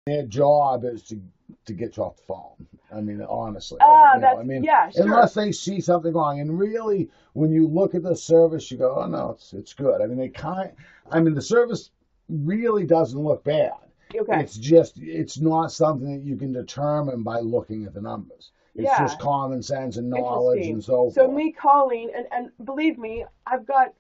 Their job is to get you off the phone. I mean, honestly, That's, I mean, yeah, sure. unless they see something wrong, and really, when you look at the service, you go, oh no, it's good. I mean, the service really doesn't look bad. Okay. It's not something that you can determine by looking at the numbers. It's Yeah. just common sense and knowledge and so So forth. me calling, and believe me, I've got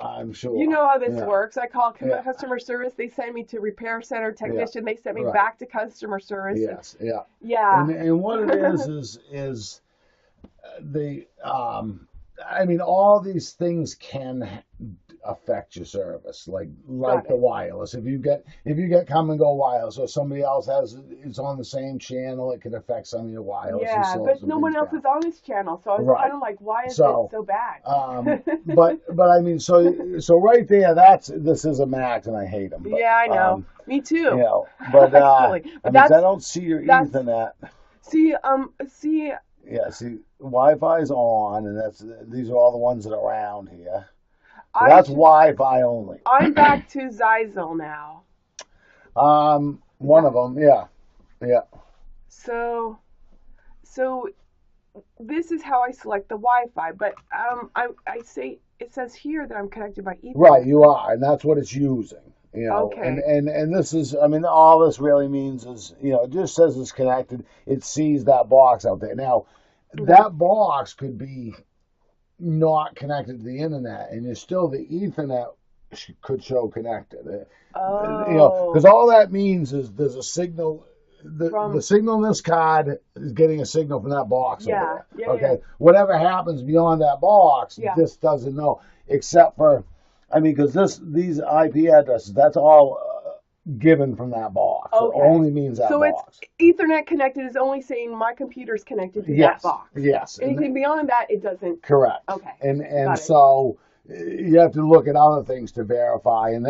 I'm sure. you know how this Yeah. works. I call Yeah. customer service. They send me to repair center technician. They send me Right. back to customer service. Yes, yeah. Yeah. And what it is the I mean, all these things can affect your service, like the wireless. If you get come and go wireless, or somebody else is on the same channel, it can affect some of your wireless. Yeah, but no one else is on this channel, so I was kind of like, why is it so bad? But I mean, so right there, this is a Mac, and I hate them. But, yeah, I know. Me too. You know, but Actually, but I don't see your Ethernet. See. Yeah, see, Wi-Fi's on, and these are all the ones that are around here. So that's Wi-Fi only. I'm back to Zyzel now. One of them, yeah. So this is how I select the Wi-Fi, but I say it says here that I'm connected by Ethernet. Right, you are, and that's what it's using. You know, okay. And this is, I mean, all this really means is, you know, it just says it's connected. It sees that box out there. Now, that box could be not connected to the internet, and you're still the Ethernet could show connected. Oh. You know, because all that means is there's a signal. The signal in this card is getting a signal from that box over there. Okay. Yeah. Whatever happens beyond that box, this doesn't know, except for, I mean, because these IP addresses, that's all given from that box. Okay. It only means that box. So it's Ethernet connected is only saying my computer's connected to that box. Yes. Anything beyond that, it doesn't. Correct. Okay. And so you have to look at other things to verify, and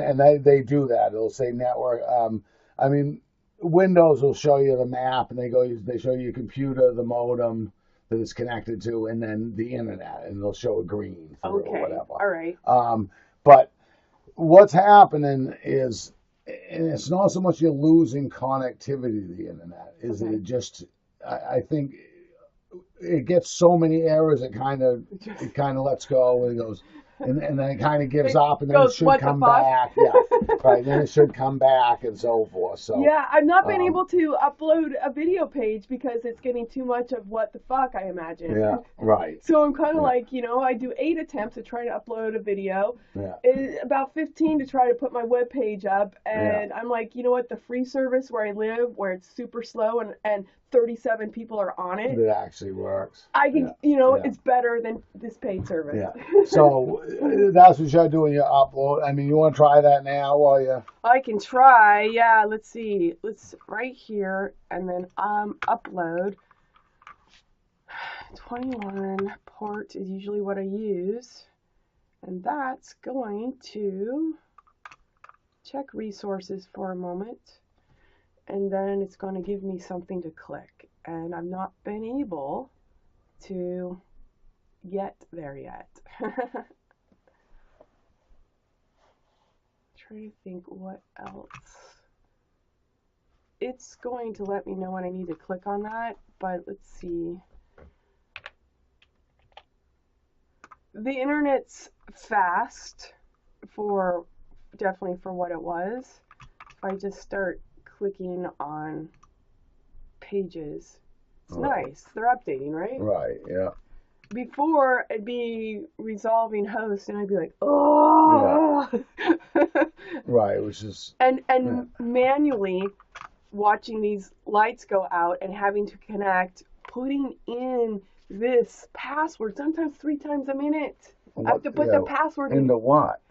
they do that. It'll say network. I mean, Windows will show you the map, and they show you your computer, the modem that it's connected to, and then the internet, and they'll show a green or whatever. All right. But what's happening is, and it's not so much you're losing connectivity to the internet, is that it just, I think it gets so many errors, it kind of lets go, and it goes, and then it kind of gives up, and then it should come back. Yeah, right. Then it should come back, and so forth. So yeah, I've not been able to upload a video page because it's getting too much of what the fuck, I imagine. Yeah, right. So I'm kind of like, you know, I do 8 attempts to try to upload a video. Yeah. About 15 to try to put my web page up, and I'm like, you know what, the free service where I live, where it's super slow and 37 people are on it. It actually works. I can, you know, it's better than this paid service. Yeah. So that's what you got to do when you upload. I mean, you want to try that now while you... I can try. Yeah, let's see. Let's right here, and then upload. 21 port is usually what I use, and that's going to check resources for a moment. And then it's going to give me something to click. And I've not been able to get there yet. Trying to think what else. It's going to let me know when I need to click on that, but let's see. The internet's fast definitely for what it was. If I just start clicking on pages, it's nice. They're updating, right? Right, yeah. Before, it'd be resolving host, and I'd be like, oh! Yeah. Right, which is... And manually watching these lights go out and having to connect, putting in this password, sometimes 3 times a minute. I have to put the password in. Into what?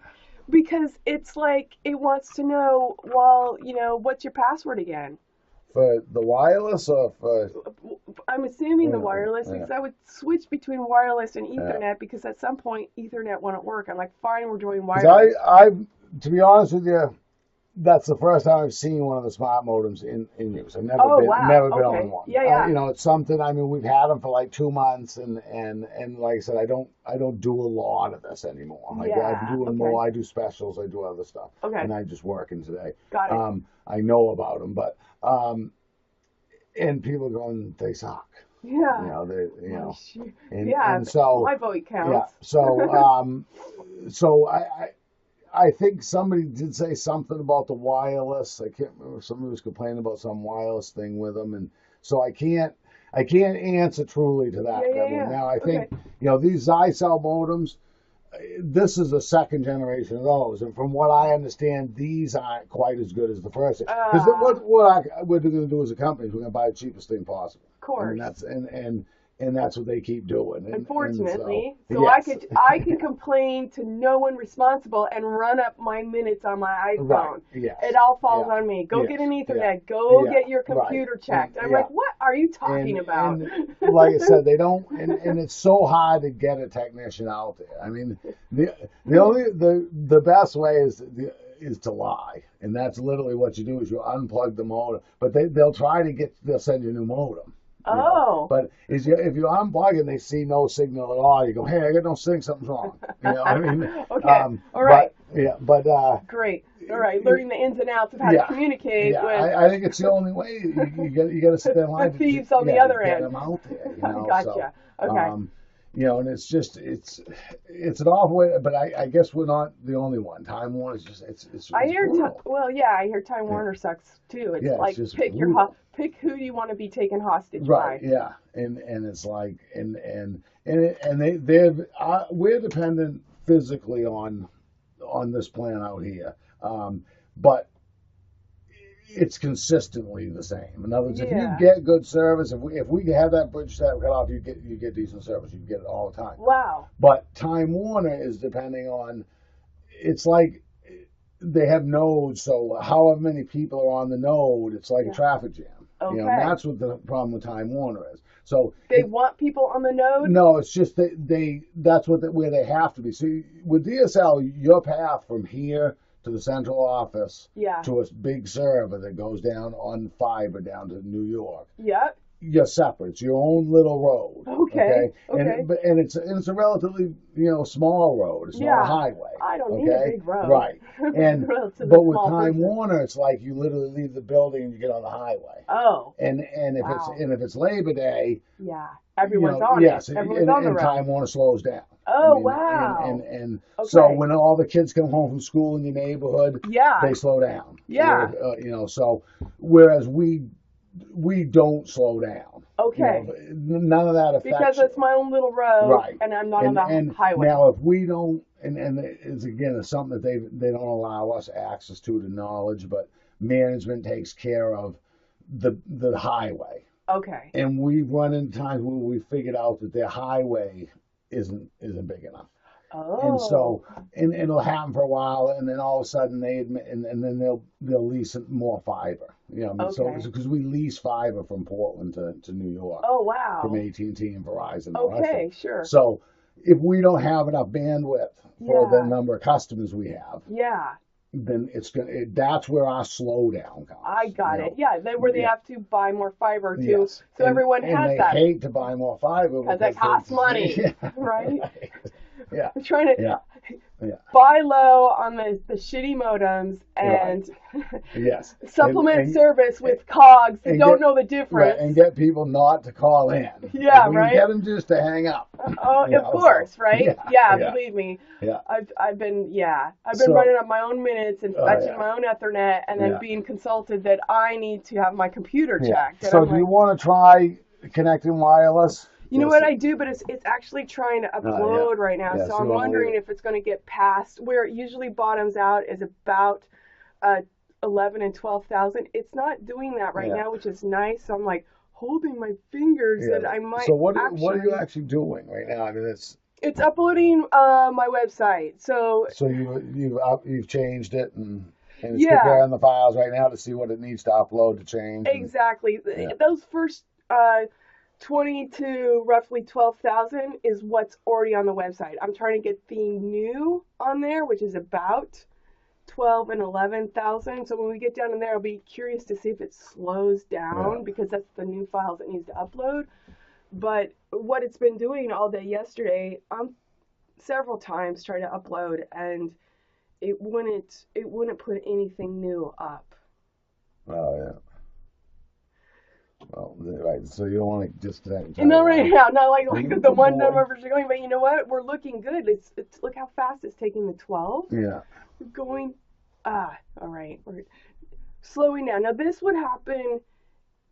Because it's like, it wants to know, well, you know, what's your password again? For the wireless or for... I'm assuming the wireless, because I would switch between wireless and Ethernet, because at some point Ethernet wouldn't work. I'm like, fine, we're doing wireless. To be honest with you, that's the first time I've seen one of the smart modems in use. I've never Oh, been wow. never been Okay. on one. Yeah, yeah. You know, it's something. I mean, we've had them for like 2 months, and like I said, I don't do a lot of this anymore. Like I'm Yeah. doing Okay. more. I do specials. I do other stuff, Okay. and I just working today. Got it. I know about them, but and people are going, they suck. You Yeah. know, Well, shoot. and Yeah. and so My vote yeah, counts. so I think somebody did say something about the wireless. I can't remember. Somebody was complaining about some wireless thing with them, and so I can't answer truly to that Yeah, yeah, one. yeah. Now I Okay. think these Zycel modems. This is the second generation of those, and from what I understand, these aren't quite as good as the first. Because what we're going to do as a company is we're going to buy the cheapest thing possible. Of course. And that's what they keep doing. Unfortunately, so yes. I can complain to no one responsible and run up my minutes on my iPhone. Right. Yes. It all falls Yeah. on me. Go Yes. get an Ethernet. Yeah. Go Yeah. get your Right. computer checked. I'm Yeah. like, what are you talking about? And like I said, they don't, and it's so hard to get a technician out there. I mean, the best way is to lie, and that's literally what you do is you unplug the modem. But they'll send you a new modem. Oh. But if you unplug and they see no signal at all, you go, hey, I got no signal, something's wrong. You know, I mean, Okay. All right. But Great. All right. Learning the ins and outs of how to communicate with I think it's the only way. You got to sit there and lie the thieves on the other get end. them out there. Gotcha. Okay. And it's an awful way, but I guess we're not the only one. Time Warner is just it's I hear brutal. I hear Time Warner sucks too. It's like just pick brutal. pick who do you want to be taken hostage Right, by. yeah, and it's like we're dependent physically on this plan out here, but it's consistently the same. In other words, if you get good service, if we have that bridge set cut off, you get decent service. You get it all the time. Wow. But Time Warner is depending on. It's like they have nodes, so however many people are on the node, it's like a traffic jam. Okay. And that's what the problem with Time Warner is. So they want people on the node? No, it's just that that's where they have to be. So with DSL, your path from here to the central office to a big server that goes down on fiber down to New York. Yep. You're separate. It's your own little road. Okay. And it's a relatively small road. It's not a highway. I don't need a big road. Right. And but with Time Warner, it's like you literally leave the building and you get on the highway. Oh. And if it's Labor Day. Yeah. Everyone's on it. Everyone's on the road. Time Warner slows down. Oh, wow. And so when all the kids come home from school in your neighborhood, they slow down. Yeah. So whereas we don't slow down. Okay. None of that affects because it's my own little road, right? And I'm not on the highway. Now, if we don't, and it's something that they don't allow us access to knowledge, but management takes care of the highway. Okay. And we've run into times where we figured out that their highway isn't big enough. Oh. And so, and it'll happen for a while, and then all of a sudden they admit, and then they'll lease more fiber. So because we lease fiber from Portland to New York. Oh, wow. From AT&T and Verizon. Okay, sure. So if we don't have enough bandwidth for the number of customers we have, then that's where our slowdown comes. I got it. Yeah, where they have to buy more fiber too. Yes. So everyone has that. And they hate to buy more fiber because it costs money, right? Yeah. I'm trying to buy low on the shitty modems and supplement service with cogs that don't know the difference. Right, and get people not to call in. Yeah, right. Get them just to hang up. Oh, of course, right? Yeah, believe me. Yeah. I've been running up my own minutes and fetching my own Ethernet and then being consulted that I need to have my computer checked. So do you want to try connecting wireless? You know what I do, but it's actually trying to upload right now. So I'm wondering if it's going to get past where it usually bottoms out is about 11 and 12,000. It's not doing that right now, which is nice. So I'm like holding my fingers that I might. So what are you actually doing right now? I mean, it's uploading my website. So you've changed it and it's preparing the files right now to see what it needs to upload to change. Exactly. Those first 20 to roughly 12,000 is what's already on the website. I'm trying to get the new on there, which is about 12 and 11,000. So when we get down in there, I'll be curious to see if it slows down because that's the new files it needs to upload. But what it's been doing all day yesterday, several times trying to upload, and it wouldn't put anything new up. Oh yeah. Well, right. So you don't want to just. No, right now, not like the one numbers are going, but you know what? We're looking good. It's look how fast it's taking the 12. Yeah. We're going. All right. We're slowing down. Now this would happen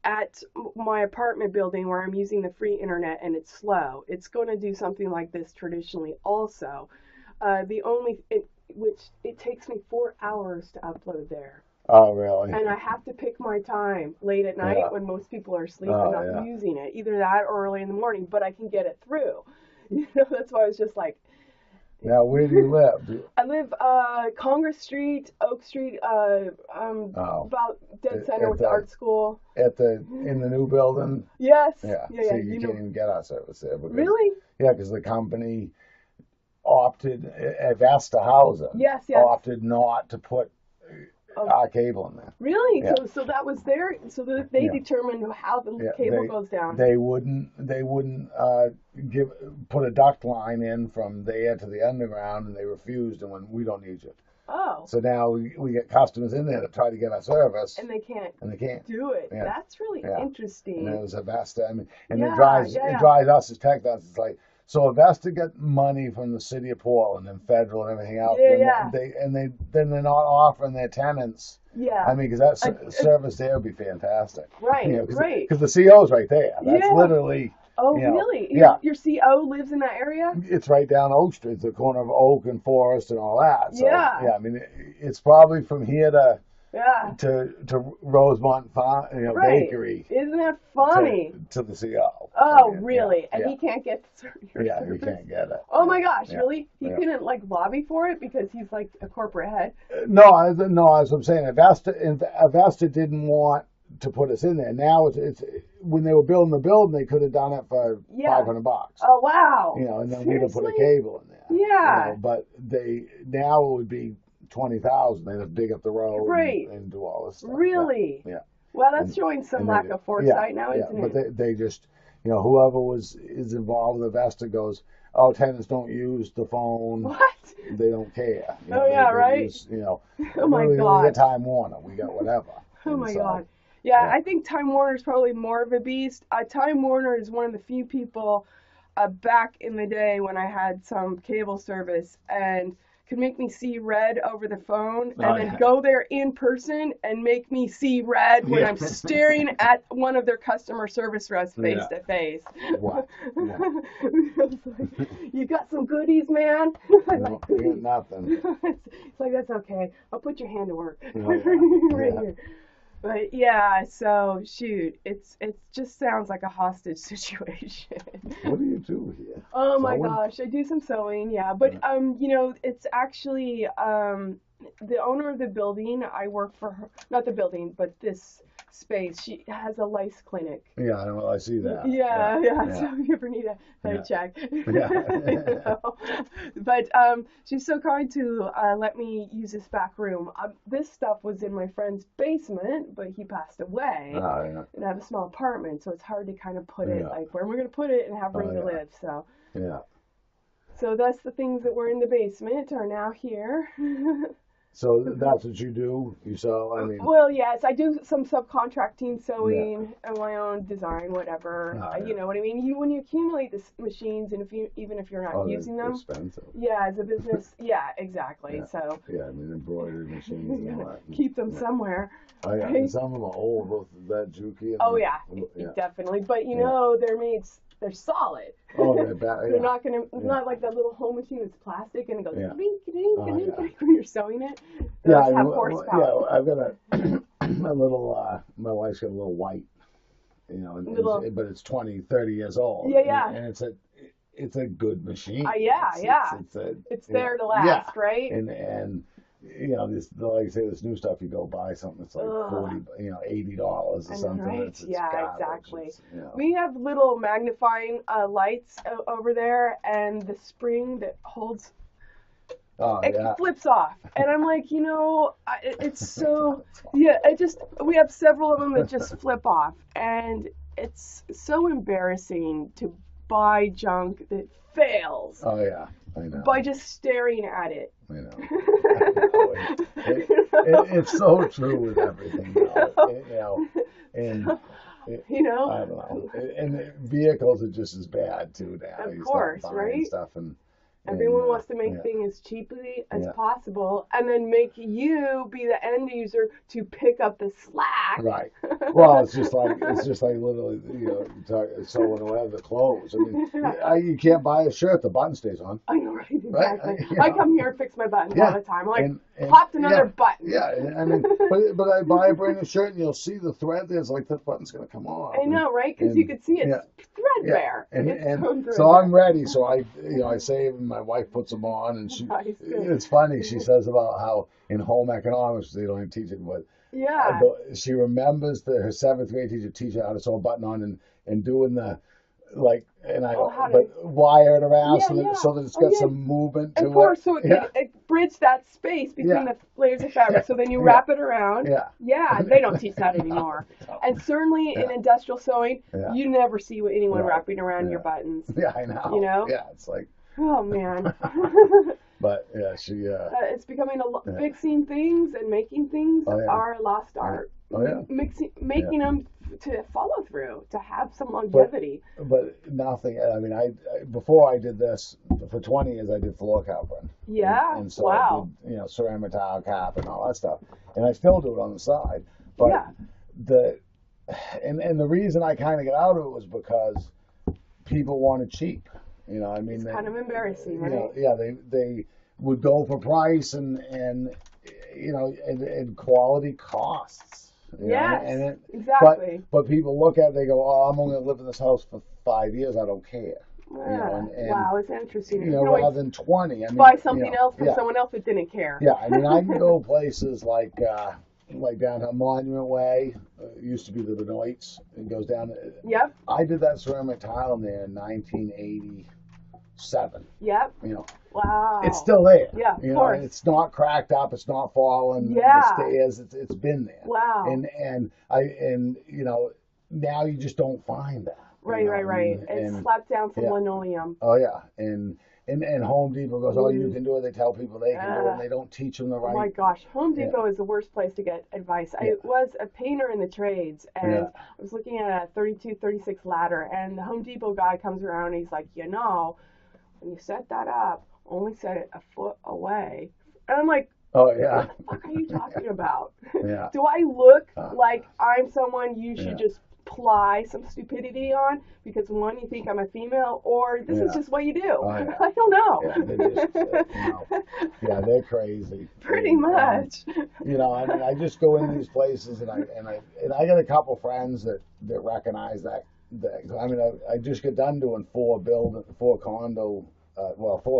at my apartment building where I'm using the free internet and it's slow. It's going to do something like this traditionally also. Which it takes me 4 hours to upload there. Oh, really? And I have to pick my time late at night when most people are asleep and not using it. Either that or early in the morning, but I can get it through. That's why I was just like. Now, where do you live? I live Congress Street, Oak Street, about dead center with the art school. In the new building? Yes. Yeah. So you can't even get our service there. Because, really? Yeah, because the company opted, Vesta Housing, opted not to put our cable in there. Really? Yeah. So that was there. So that they determined how the cable goes down. They wouldn't put a duct line in from there to the underground, and they refused. And when we don't need you. Oh. So now we get customers in there to try to get our service, and they can't. Do it. Yeah. That's really interesting. And it was a Vesta. I mean, and it drives us as tech guys. It's like. So Vesta get money from the city of Portland and federal and everything else. Then they're not offering their tenants. Yeah. I mean, because that service there would be fantastic. Right. Right. Because the CO's right there. That's literally. Oh, really? Your CO lives in that area? It's right down Oak Street, the corner of Oak and Forest and all that. So, yeah. Yeah. I mean, it's probably from here to. To Rosemont Bakery. Isn't that funny? To the CO. Oh, really? And he can't get your service? He can't get it. Oh my gosh, really? He couldn't lobby for it because he's like a corporate head? No, as I'm saying, Avesta didn't want to put us in there. Now it's when they were building the building, they could have done it for $500. Oh wow! And then we'd have put a cable in there. Yeah. But now it would be 20,000. They just dig up the road and do all this stuff. Really? Yeah. Well, that's showing some lack of foresight now, isn't it? But they just, whoever is involved with Vesta goes, oh, tenants don't use the phone. What? They don't care. Right? Use, oh my God. We got Time Warner. We got whatever. Oh my God. Yeah, I think Time Warner is probably more of a beast. Time Warner is one of the few people back in the day when I had some cable service and could make me see red over the phone and then go there in person and make me see red when I'm staring at one of their customer service reps face to face. What? You got some goodies, man? No, we got nothing. It's like, that's okay. I'll put your hand to work. Right here. But yeah, so shoot, it just sounds like a hostage situation. What do you do here? Oh my gosh, I do some sewing, but it's actually the owner of the building. I work for her, not the building, but this space. She has a lice clinic. Yeah, I see that. Yeah. So if you ever need a check. But she's so kind to let me use this back room. This stuff was in my friend's basement, but he passed away. And I have a small apartment, so it's hard to kind of put it like where we're going to put it and have room to live. So So that's the things that were in the basement are now here. So that's what you do? You sew? I mean. Well, yes, I do some subcontracting sewing and my own design, whatever. You know what I mean? When you accumulate the machines, and even if you're not using them, expensive. Yeah, as a business, exactly. So. Yeah, I mean embroidery machines and all that. Keep them somewhere. Oh yeah, and some of them are old, both that Juki. Definitely. But they're made. They're solid. Oh, they're not gonna. It's not like that little home machine that's plastic and it goes ding when you're sewing it. They have horsepower. Yeah, I've got a little. My wife's got a little white, but it's 20, 30 years old. Yeah. And it's a good machine. It's there to last, right? And this, like I say, this new stuff, you go buy something that's like $40, $80 or something. Right? It's Exactly. It's, We have little magnifying lights over there, and the spring that holds Oh, it yeah. flips off. And I'm like, it's so, yeah, we have several of them that just flip off. And it's so embarrassing to buy junk that fails Oh, yeah. I know. by just staring at it. I know. It's so true with everything, and I don't know. And vehicles are just as bad too now. Of You course, start buying right? stuff and Everyone wants to make yeah. things as cheaply as Yeah. possible, and then make you be the end user to pick up the slack. Right. Well, it's just like literally, sewing away the clothes. I mean, you can't buy a shirt, the button stays on. I know, right? Exactly. Right? I come here and fix my buttons all the time. I'm like, and popped another button. Yeah, I mean, but I buy a brand new shirt and you'll see the thread there. It's like that button's gonna come off. I know, right? Because you can see it's threadbare. And so I'm ready. So I save, and my wife puts them on, and it's funny. She says about how in home economics they don't even teach it, but she remembers her 7th grade teacher teaching her how to sew a button on and doing the wire it around so that it's got some movement to it. Of course, so it bridged that space between the layers of fabric. So then you wrap it around. Yeah, they don't teach that anymore. And certainly in industrial sewing, you never see anyone wrapping around your buttons. Yeah, I know. Yeah, it's like, oh man. But it's becoming fixing things and making things are a lost art. Oh yeah. Making them to follow through, to have some longevity. But nothing. I mean, before I did this for 20 years, I did floor covering. Yeah. And so I did, ceramic tile cap and all that stuff, and I still do it on the side. But the reason I kind of got out of it was because people wanted cheap. I mean, it's kind of embarrassing, right? They would go for price and quality costs. Yes, exactly. But people look at it, they go, "Oh, I'm only going to live in this house for 5 years. I don't care." Wow, it's interesting. Rather than 20. I mean, buy something else from someone else that didn't care. Yeah, I mean, I can go places like downtown Monument Way. It used to be the Benoits. It goes down. Yep. I did that ceramic tile in there in 1987. Yep. Wow. It's still there. Yeah, of course. It's not cracked up. It's not fallen. Yeah. The stairs. It's been there. Wow. And now you just don't find that. Right. It's slapped down some linoleum. Oh yeah, and Home Depot goes, "Oh, you can do it." They tell people they can do it, and they don't teach them the right. Oh my gosh, Home Depot is the worst place to get advice. I was a painter in the trades, and I was looking at a 32, 36 ladder, and the Home Depot guy comes around and he's like, when you set that up, only set it a foot away. And I'm like, oh yeah, what the fuck are you talking about? Yeah. Do I look like I'm someone you should just ply some stupidity on because one, you think I'm a female, or this is just what you do? Oh, yeah. I don't know. They're crazy. Pretty much. I mean, I just go in these places and I got a couple friends that recognize that. I mean, I just got done doing 4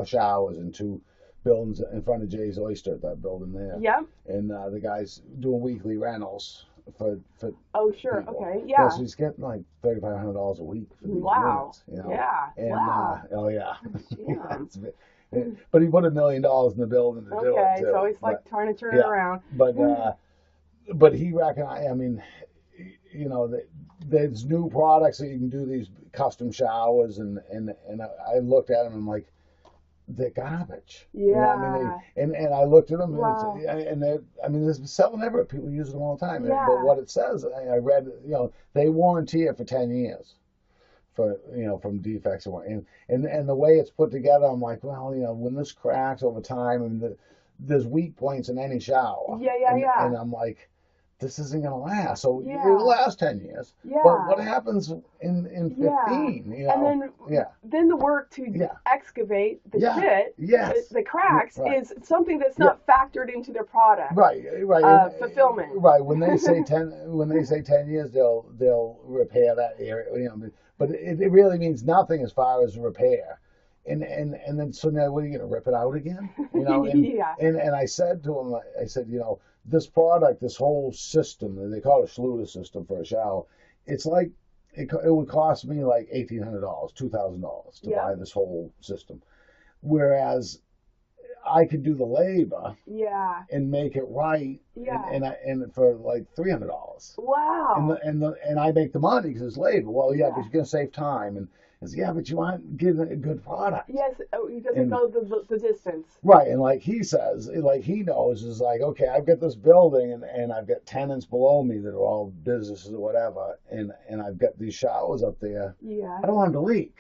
showers and 2 buildings in front of Jay's Oyster, that building there. Yep. And the guy's doing weekly rentals for oh sure, people. Okay, yeah. So he's getting like $3,500 a week for these wow. units, Yeah. And, wow. Oh yeah. But he put $1 million in the building to do it. Okay, so he's like trying to turn it around. But he recognized. I mean, there's new products that you can do these custom showers, and I looked at them and I'm like, they're garbage. Yeah. And I looked at them, wow. and they're selling everywhere. People use them all the time. Yeah. But what it says, I read, they warranty it for 10 years. From defects and the way it's put together, I'm like, well, when this cracks over time, and there's weak points in any shower. Yeah. And I'm like, this isn't going to last. So it'll last 10 years. Yeah. But what happens in 15? And then the work to excavate the shit, the cracks, is something that's not factored into their product. Right. Fulfillment. Right. When they say 10 years, they'll repair that area. But it really means nothing as far as repair. And then so now what are you going to rip it out again? And I said to him, this product, this whole system, they call it a Schluter system for a shower. It's like it would cost me like $1,800, $2,000 to buy this whole system. Whereas I could do the labor Yeah. and make it right, Yeah. and for like $300. Wow. And I make the money because it's labor. Well, yeah, Yeah. but you're gonna save time, and it's, yeah, but you aren't getting a good product. Yes, it doesn't And go the distance. right, and like he says, like he knows is like, okay, I've got this building, and I've got tenants below me that are all businesses or whatever, and I've got these showers up there. Yeah. I don't want them to leak.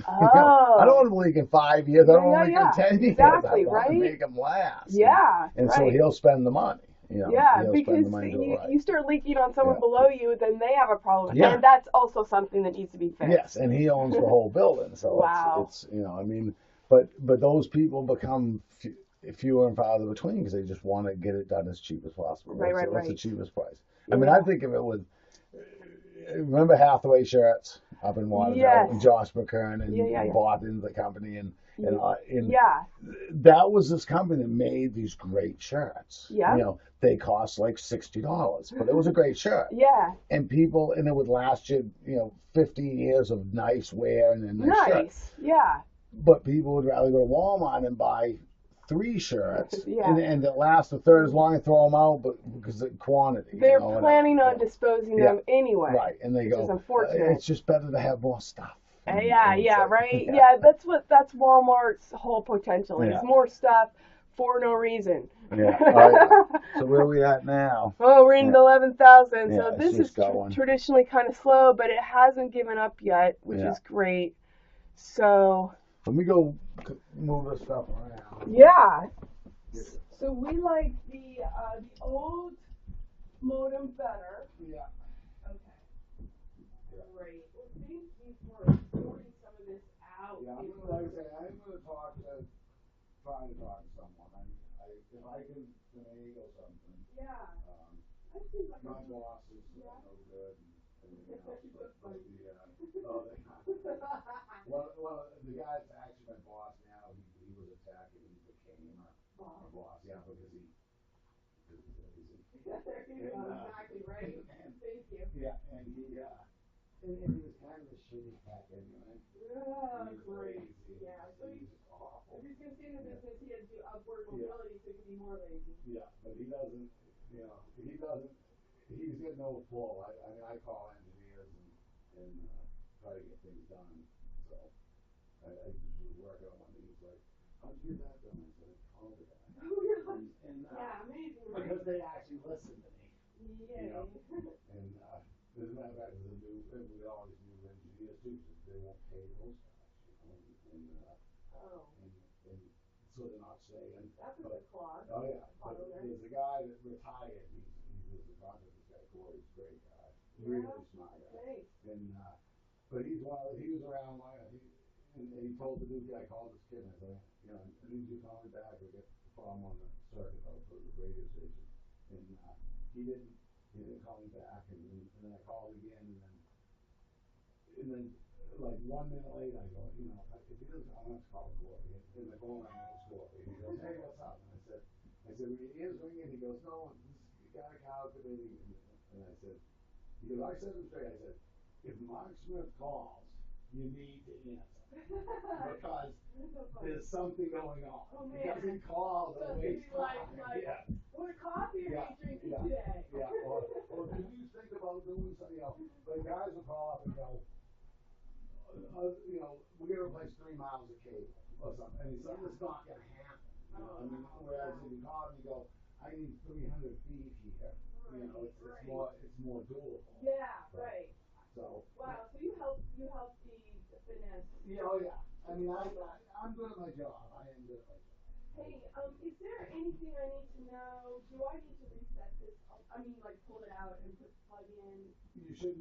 Oh. You know, I don't want them to leak in 5 years. I don't want them to leak in 10 years. Exactly, I want to right? make them last. Yeah. And right. so he'll spend the money. You know, yeah, he'll because spend the money to do it right. you start leaking on someone Yeah. below you, then they have a problem. Yeah. And that's also something that needs to be fixed. Yes, and he owns the whole building. So Wow. it's you know, I mean, but those people become fewer and farther between because they just want to get it done as cheap as possible. Right, What's the right. cheapest price? Yeah. I mean, I think of it with, remember Hathaway Shirts up in Waterville, Yes. and Josh McKern, and Yeah. bought into the company, and Yeah. that was this company that made these great shirts. Yeah. You know, they cost like $60, but it was a great shirt. Yeah. And it would last you, 15 years of nice wear and a nice shirt. Nice. Yeah. But people would rather go to Walmart and buy 3 shirts, Yeah. and that last a third as long and throw them out, but because of quantity. They're whatever. planning on disposing them anyway. Right, and they which go, is unfortunate. it's just better to have more stuff. Yeah, And it's like, right. Yeah, that's Walmart's whole potential. Is Yeah. more stuff for no reason. Yeah. Oh, yeah. So where are we at now? Oh, we're in the 11,000. Yeah, So it's this just is going. traditionally kind of slow, but it hasn't given up yet, which Yeah. is great. So Let me go move this stuff around. yeah. So we like the old modem better. Yeah. Okay. Great. Well, thank you for sorting some of this out. Yeah, I'm gonna try to talk to someone. If I can finagle something. Yeah. I think like My boss is no good, and everything else. Well, the guy's actually my boss now. He was attacking. He became our boss. Yeah, because he's lazy. There you go. Exactly right. Thank you. Yeah, and he was kind of a shitty hack anyway. Yeah, great. Lazy. Yeah. So He's just awful. if he's gonna stay in the business, he has to do upward mobility, so he can be more lazy. Yeah, but he doesn't. He's got no pull. I mean, I call engineers and try to get things done. So I just was working on one. And he's like, "How'd you get that done?" I said, "Call the guy." Oh, you're like, Yeah, amazing, right? because they actually listen to me. Yay. And as a matter of fact, we always new engineers too, so they won't pay those guys. And so they're not staying. That's a good clause. Oh yeah, but there's a guy that retired. He's a contractor. This guy Corey, he's a great guy, really smart guy. Thanks. And but he was around. And he told the new guy, called this kid, and I said, I need you to call me back. We got a problem on the circuit for the radio station. And he didn't call me back. And then I called again, and then like 1 minute later, I go, if he doesn't, I'm going to call Corey. And the phone rang, it was Corey. And he goes, "Hey, what's up?" And I said, "Well, your ears ringing?" He goes, "No, you got a cow committee." And I said, I said him straight. I said, "If Mark Smith calls, you need to answer. Because there's something going on." Oh, man. He doesn't call to waste time. Yeah. What coffee are you drinking today? Yeah. Or do you think about doing something else? But guys will call up and go, we're going to replace 3 miles of cable or something. I mean, something that's not going to happen. Whereas if you call and you go, "I need 300 feet here." It's more doable. Yeah, right. So. Wow. So you help the finesse. Yeah, oh yeah. I mean, I'm good at my job. I am good at my job. Hey, is there anything I need to know? Do I need to reset this? I mean, like pull it out and plug in? You should,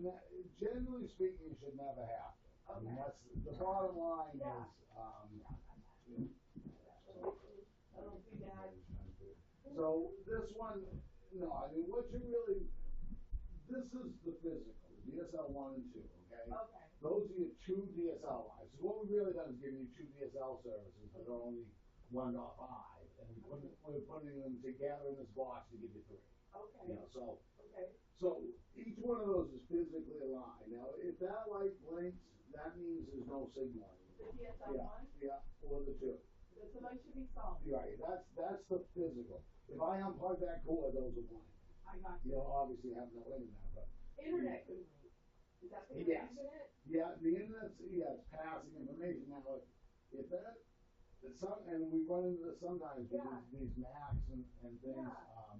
generally speaking, you should never have to. I mean, that's the bottom line is. So this one, no, I mean, this is the physical, DSL 1 and 2, okay? Okay. Those are your 2 DSL lines. So what we've really done is give you 2 DSL services that are only 1.5, and we're putting them together in this box to give you 3. Okay. So each one of those is physically aligned. Now, if that light blinks, that means there's no signal anymore. The DSL 1? Yeah, or the 2. So those should be solved. Right, that's the physical. If I unplug that cord, those are blank. I got you. You'll obviously have no internet, but. Internet couldn't link. Is that the Yes. internet? Yeah, the internet's, yeah, it's passing information. Now, if that, and we run into this sometimes with Yeah. these Macs and things, Yeah.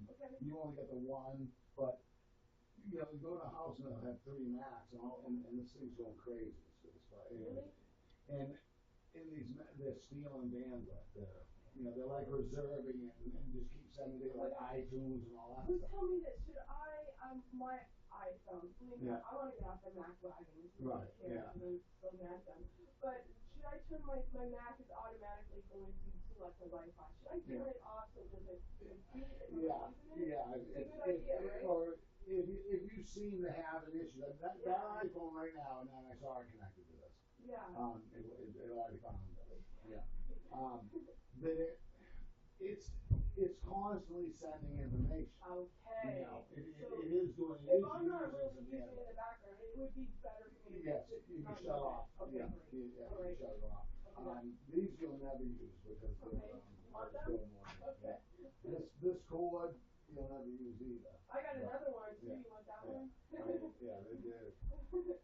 Okay. you only get the one, but, you know, you go to a house and they'll have 3 Macs and this thing's going crazy. Really? And in they're stealing bandwidth. They're like reserving it and just keep sending it like iTunes and all that So stuff. tell me this, should my iPhone, Yeah. I want to get off the Mac wagon. Right, yeah. I'm so mad at them. But should I turn my Mac is automatically going to select the Wi-Fi? Should I turn it off so does it repeat if I'm Yeah, using it? yeah. It's a good idea, right? Or if you seem to have an issue, that iPhone right now, and then I saw it connected to this. Yeah. It already found this. Yeah. But it's constantly sending information. Okay. You know, So it is doing. if I'm not really using it in the background, it would be better for me to Yes, just you can not shut off. Okay, Yeah, great. yeah, All you right. can shut it off. Okay. These you'll never use because Okay. they're Want just them? doing more. Okay. This cord you'll never use either. I got another one too. Yeah. You want that Yeah. one? Yeah, they do.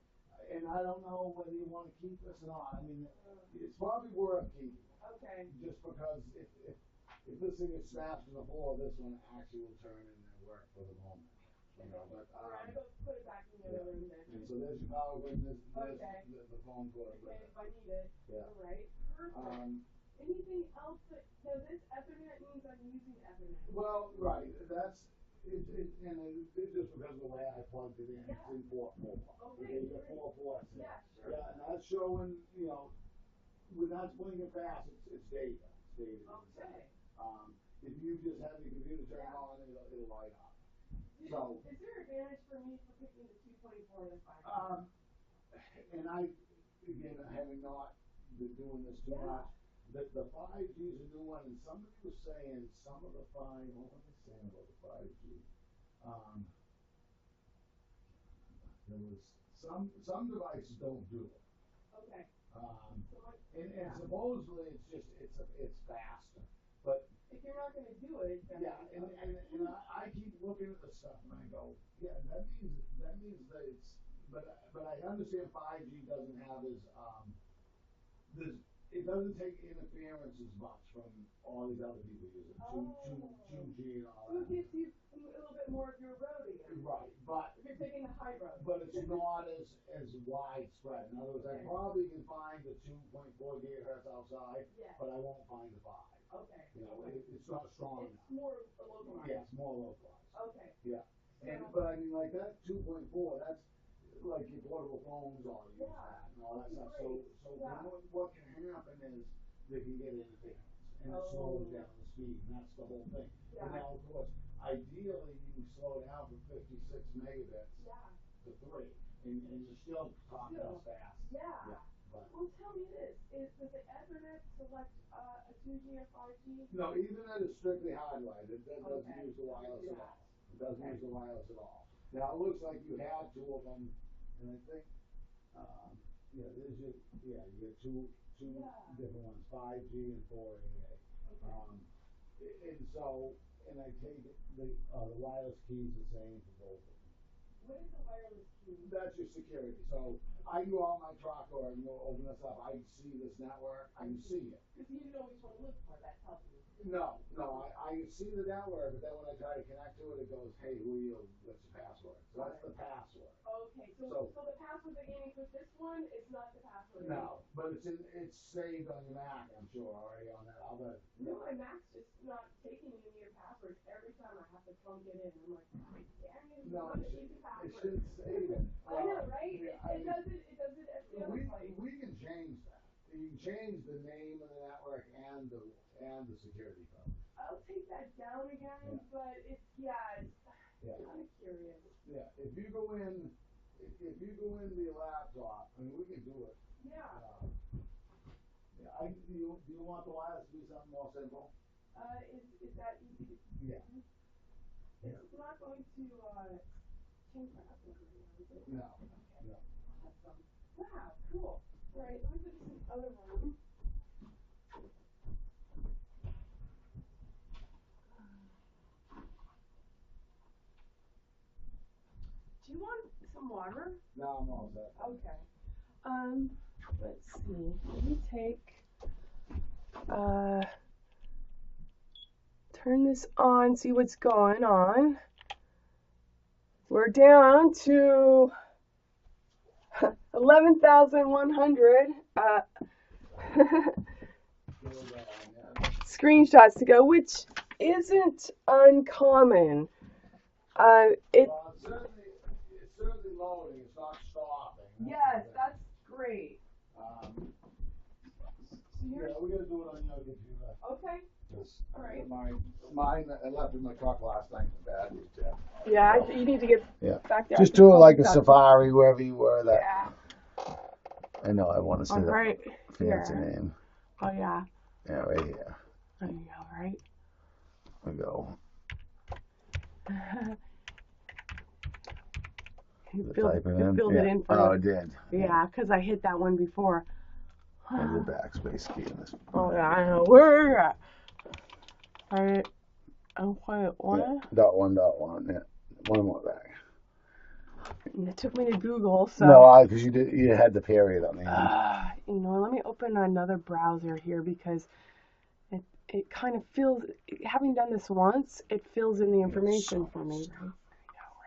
And I don't know whether you want to keep this or not. I mean, it's probably worth keeping. Okay. Just because if this thing is smashed to the floor, this one actually will turn in and work for the moment. You know, but All right, I'll go put it back in the other room then. and so there's your power cord, there's Okay. the phone cord. Okay, if I need it. Yeah. All right. Perfect. Anything else that this Ethernet means I'm using Ethernet? Well, right, that's it's just because of the way I plugged it in. Yeah. It's in 4-4. Okay, You got great. 4 ports. Yeah, sure. Yeah, and that's showing, when that's blinking fast, it's data. It's data. Okay. If you just have your computer turned on, it'll light up. So, is there advantage for me for picking the 224 and the 5? and again, having not been doing this too much, the 5G is a new one, and somebody was saying some of the 5, what was they saying about the 5G? There was some devices don't do it. Okay. And supposedly it's faster, but if you're not going to do it, then and I keep looking at the stuff and I go, yeah, that means that it's, but I understand 5G doesn't have it doesn't take interference as much from all these other people using 2G and all so that. it gives you a little bit more of your road again. Right, but if you're taking the high road. But it's not as widespread. In other words, I probably can find the 2.4 gigahertz outside, but I won't find the 5. Okay. It's not strong enough. It's more localized. Yeah, it's more localized. Okay. Yeah. But I mean, like that 2.4, that's like your portable phones all use that and all that stuff. So what can happen is they can get interference and it slows down the speed, and that's the whole thing. Yeah. But now, of course, ideally you slow down from 56 megabits to 3, and you're still talking as fast. Yeah. Well, tell me this: does the Ethernet select a 2G or 5G? No, Ethernet is strictly hardwired. It doesn't use the wireless at all. It doesn't use the wireless at all. Now it looks like you have 2 of them, and I think, you get two different ones, 5G and 4AA. And I take it the wireless key is the same for both of them. What is the wireless key? That's your security. So I go out my truck or open this up. I see this network. I can see it. Because you know which one to look for. That tells you. No. I see the network, but then when I try to connect to it, it goes, "Hey, who are you? What's your password?" So that's the password. Okay. So the password they're aiming for this one is not the password. No, but it's saved on your Mac, I'm sure, already on that other. No, my Mac's just not taking any of your passwords. Every time I have to plug it in, I'm like, damn you! No, it should save it. I know, right? Yeah, it does it at the other place. We can change that. You can change the name of the network and the security code. I'll take that down again, but it's kind of curious. Yeah, if you go in the laptop, I mean, we can do it. Yeah. Do you want the wireless to be something more simple? Is that easy? Yeah. It's not going to change my password right now, is it? No. Okay. No. Awesome. Wow, cool. All right, let me put this in the other room. some water? No, I'm all set. Okay. Let's see. Let me take, turn this on, see what's going on. We're down to 11,100 screenshots to go, which isn't uncommon. Well, it's certainly loading. It's not stopping. Yes, that's great. Yeah, we're gonna do it on your computer. Okay. All right. Mine, I left in my truck last night. Bad news, Jeff. Yeah, you need to get back there. Just do it like a safari, wherever you were. That. Yeah. I know. I want to see the right fancy here. name. Oh yeah. Yeah, right here. There you go. Right. We go. You filled it in for me. Oh, I did. Yeah, because I hit that one before. There's the backspace key in this. Oh yeah, I know. Where at? Alright. Okay, one. Yeah, .1.1. Yeah. One more back. It took me to Google, so. No, because you had the period on the end. You know, let me open another browser here because it kind of fills. Having done this once, it fills in the information for me.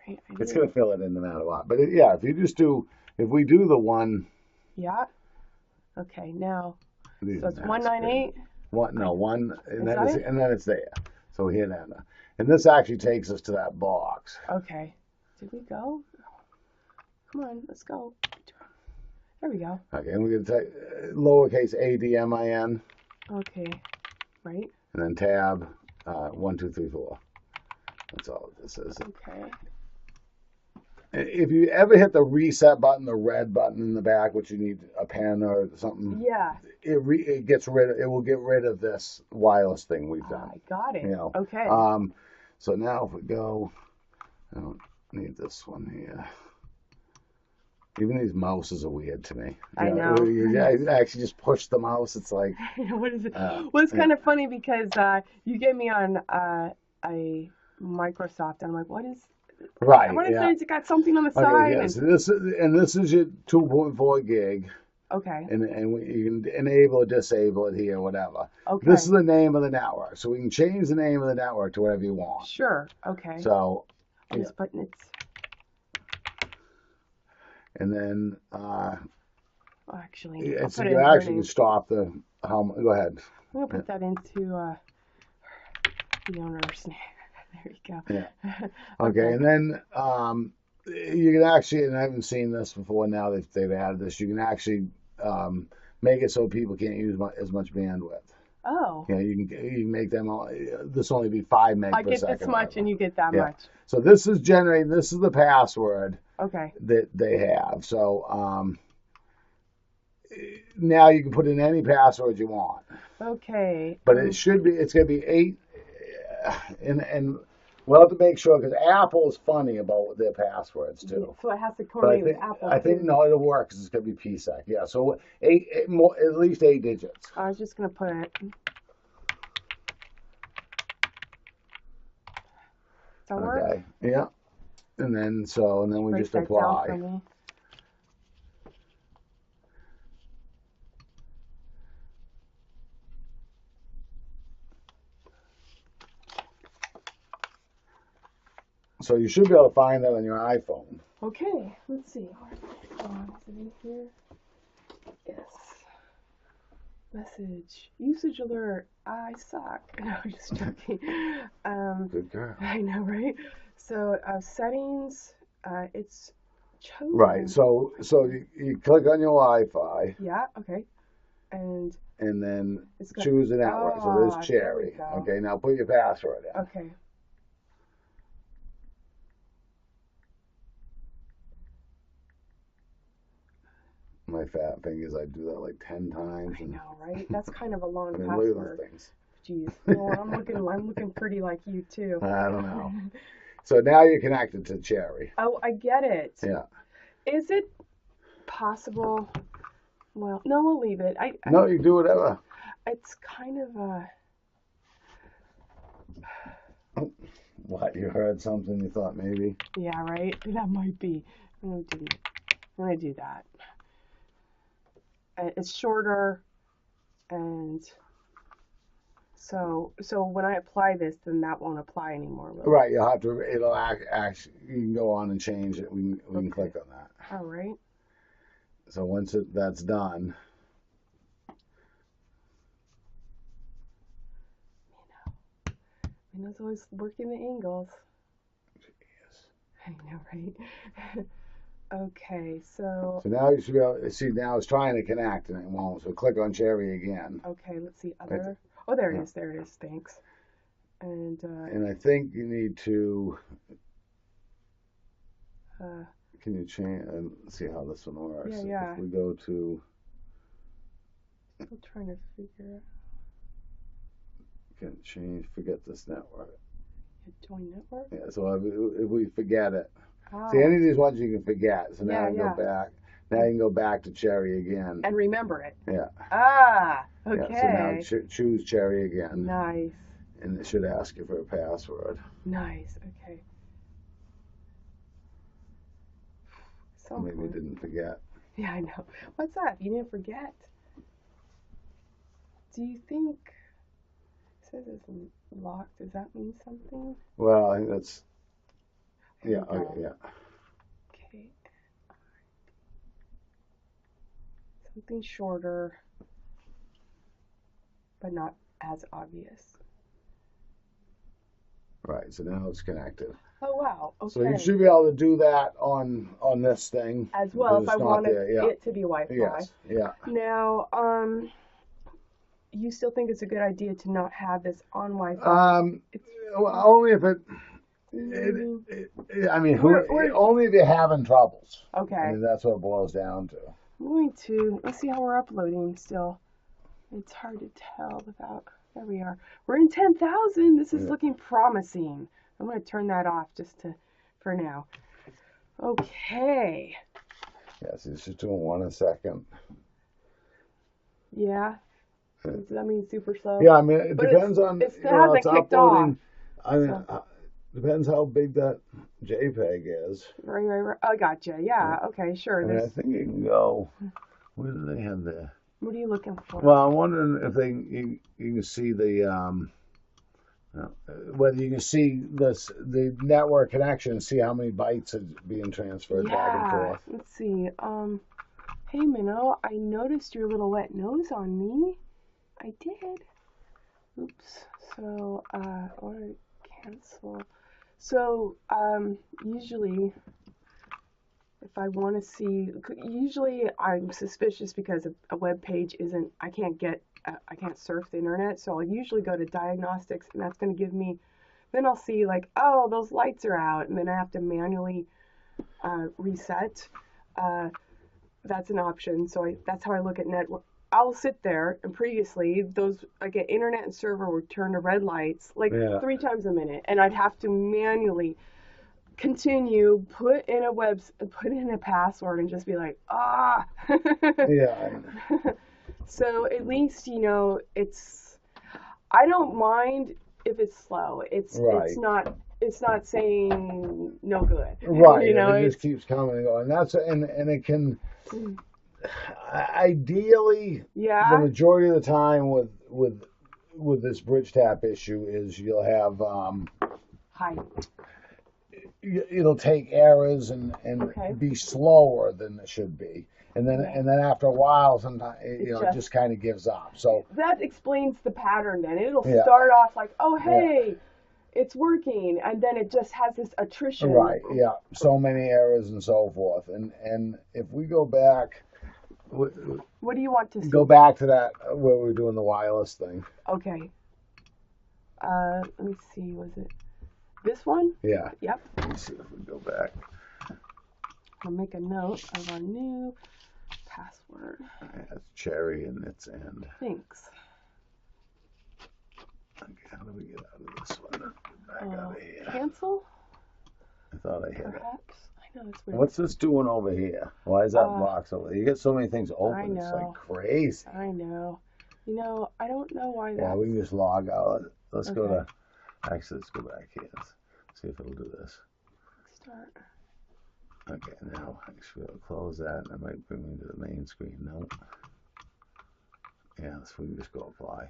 Right? It's gonna fill it in no matter what. But yeah, if we do the one. Yeah. Okay, now. So it's 198. One, and then it's there. So we hit enter, and this actually takes us to that box. Okay. Did we go? Come on, let's go. There we go. Okay, and we're gonna take lowercase ADMIN. Okay. Right. And then tab 1, 2, 3, 4. That's all this is. Okay. If you ever hit the reset button, the red button in the back, which you need a pen or something, yeah, it will get rid of this wireless thing we've done. I got it. You know. Okay. So now if we go, I don't need this one here. Even these mouses are weird to me. I know. You actually just push the mouse. It's like. What is it? Well, it's kind of funny because you get me on a Microsoft, and I'm like, what is? Right. I wonder if it's got something on the side. Yeah, so this is your 2.4 gig. Okay. And you can enable or disable it here, whatever. Okay. This is the name of the network, so we can change the name of the network to whatever you want. Sure. Okay. So. I'm just putting it. And then. Actually. So you actually can stop the. Go ahead. I'm gonna put that into the owner's name. There you go. Yeah. Okay, and then you can actually, and I haven't seen this before. Now they've added this. You can actually make it so people can't use as much bandwidth. Oh. Yeah, you can make them this only be 5 meg per second. I get this much, and you get that much. So this is generating. This is the password. Okay. That they have. So now you can put in any password you want. Okay. But it's going to be 8. And we'll have to make sure because Apple's funny about their passwords too. So it has to correlate with Apple. I think no, it'll work because it's going to be PSEC. Yeah, so at least 8 digits. I was just going to put it. Does that work? Okay. Yeah. And then we just apply. So you should be able to find that on your iPhone. Okay, let's see. Is it in here? Yes. Message. Usage alert. I suck. No, I'm just joking. Good girl. I know, right? So settings. It's chosen. Right. So you click on your Wi-Fi. Yeah. Okay. And then choose the network. So there's Cherry. Okay. Now put your password in. Okay. My fat fingers, I do that like 10 times. I know, right? That's kind of a long password. password. Look at those things. Jeez. Well, I'm looking pretty like you too. I don't know. So now you're connected to Cherry. Oh, I get it. Yeah. Is it possible? Well, no, we'll leave it. No, you can do whatever. It's kind of What, you heard something you thought maybe? Yeah, right? That might be. I'm gonna do that. It's shorter, and so when I apply this, then that won't apply anymore, will it? Right, you'll have to, it'll actually, you can go on and change it. We can click on that. All right. So once that's done. Minno's always working the angles. Jeez. I know, right? Okay, so now you should be able to see, now it's trying to connect and it won't. So click on Cherry again. okay, let's see other. Oh, there it is. There it is. Thanks. And I think you need to. Can you change and see how this one works? Yeah. If we go to. Still trying to figure out. Can change. Forget this network. Join network. Yeah. So if we forget it. Ah. See, any of these ones you can forget. So now you yeah. go back. Now you can go back to Cherry again. And remember it. Yeah. Ah, okay. Yeah, so now choose Cherry again. Nice. And it should ask you for a password. Nice. Okay. So Maybe you didn't forget. Yeah, I know. What's up? You didn't forget. Do you think it says it's locked? Does that mean something? Well, I think that's. Yeah. Okay. Yeah. Okay. Something shorter, but not as obvious. Right. So now it's connected. Oh wow. Okay. So you should be able to do that on this thing as well if I wanted it to be Wi-Fi. Yes. Yeah. Now, you still think it's a good idea to not have this on Wi-Fi? Only if it. I mean, only if you're having troubles. Okay. I mean, that's what it boils down to. I'm going to, let's see how we're uploading still. It's hard to tell without, there we are. We're in 10,000. This is looking promising. I'm going to turn that off for now. Okay. Yes, it's just doing one a second. Yeah. Does that mean super slow? Yeah, I mean, it depends on, it still hasn't kicked off. I mean, depends how big that JPEG is. Right. I gotcha. Yeah. Okay. Sure. I mean, I think you can go. Where do they have there? What are you looking for? Well, I'm wondering if you can see the whether you can see the network connection and see how many bytes are being transferred back and forth. Let's see. Hey Minnow, I noticed your little wet nose on me. I did. Oops. So I want to cancel. So usually if I want to see, usually I'm suspicious because a web page isn't, I can't surf the internet, so I'll usually go to diagnostics, and that's going to give me, then I'll see like, oh, those lights are out, and then I have to manually reset. That's an option, so that's how I look at network. I'll sit there, and previously like internet and server would turn to red lights like 3 times a minute, and I'd have to manually continue, put in a password, and just be like, Yeah. So at least, I don't mind if it's slow. It's not saying no good. Right. It just keeps coming and going. And it can ideally the majority of the time with this bridge tap issue is you'll have it'll take errors and be slower than it should be. And then after a while, sometimes it just kind of gives up. So that explains the pattern. Then it'll start off like, oh hey, it's working, and then it just has this attrition. Right. Yeah. So many errors and so forth. And if we go back, what do you want to see? Go back to that where we were doing the wireless thing. Okay. Let me see. Was it this one? Yeah. Yep. Let's see if we go back. I'll make a note of our new password. That's Cherry in its end. Thanks. Okay, how do we get out of this one? Back out of here. Cancel? I thought I hit it. Perhaps. I know it's weird. What's this doing over here? Why is that box over there? You get so many things open. I know. It's like crazy. I know. I don't know why that. Yeah, we can just log out. Let's go to. Actually, let's go back here. Let's see if it'll do this. Start. Okay, now I should close that, and that might bring me to the main screen. No. Yeah, so we can just go apply.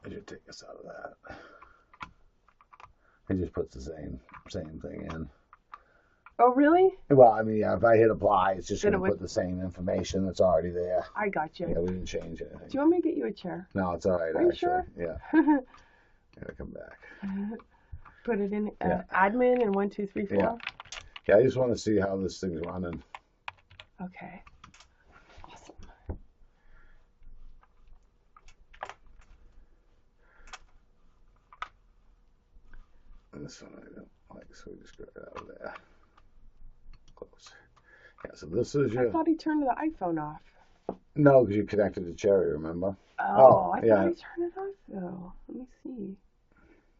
I should take us out of that. It just puts the same thing in. Oh, really? Well, I mean, yeah, if I hit apply, it's just Then going to put the same information that's already there. I got you. Yeah, we didn't change anything. Do you want me to get you a chair? No, it's all right, Are you actually. sure? Yeah. Gotta come back. Put it in Yeah. admin and 1, 2, 3, 4. Yeah. Yeah, I just want to see how this thing's running. Okay. Awesome. And this one I don't like, so we just got it out of there. Close. Yeah, so this is your... I thought he turned the iPhone off. No, because you connected to Cherry, remember? Oh, I yeah. thought he turned it off though. Let me see.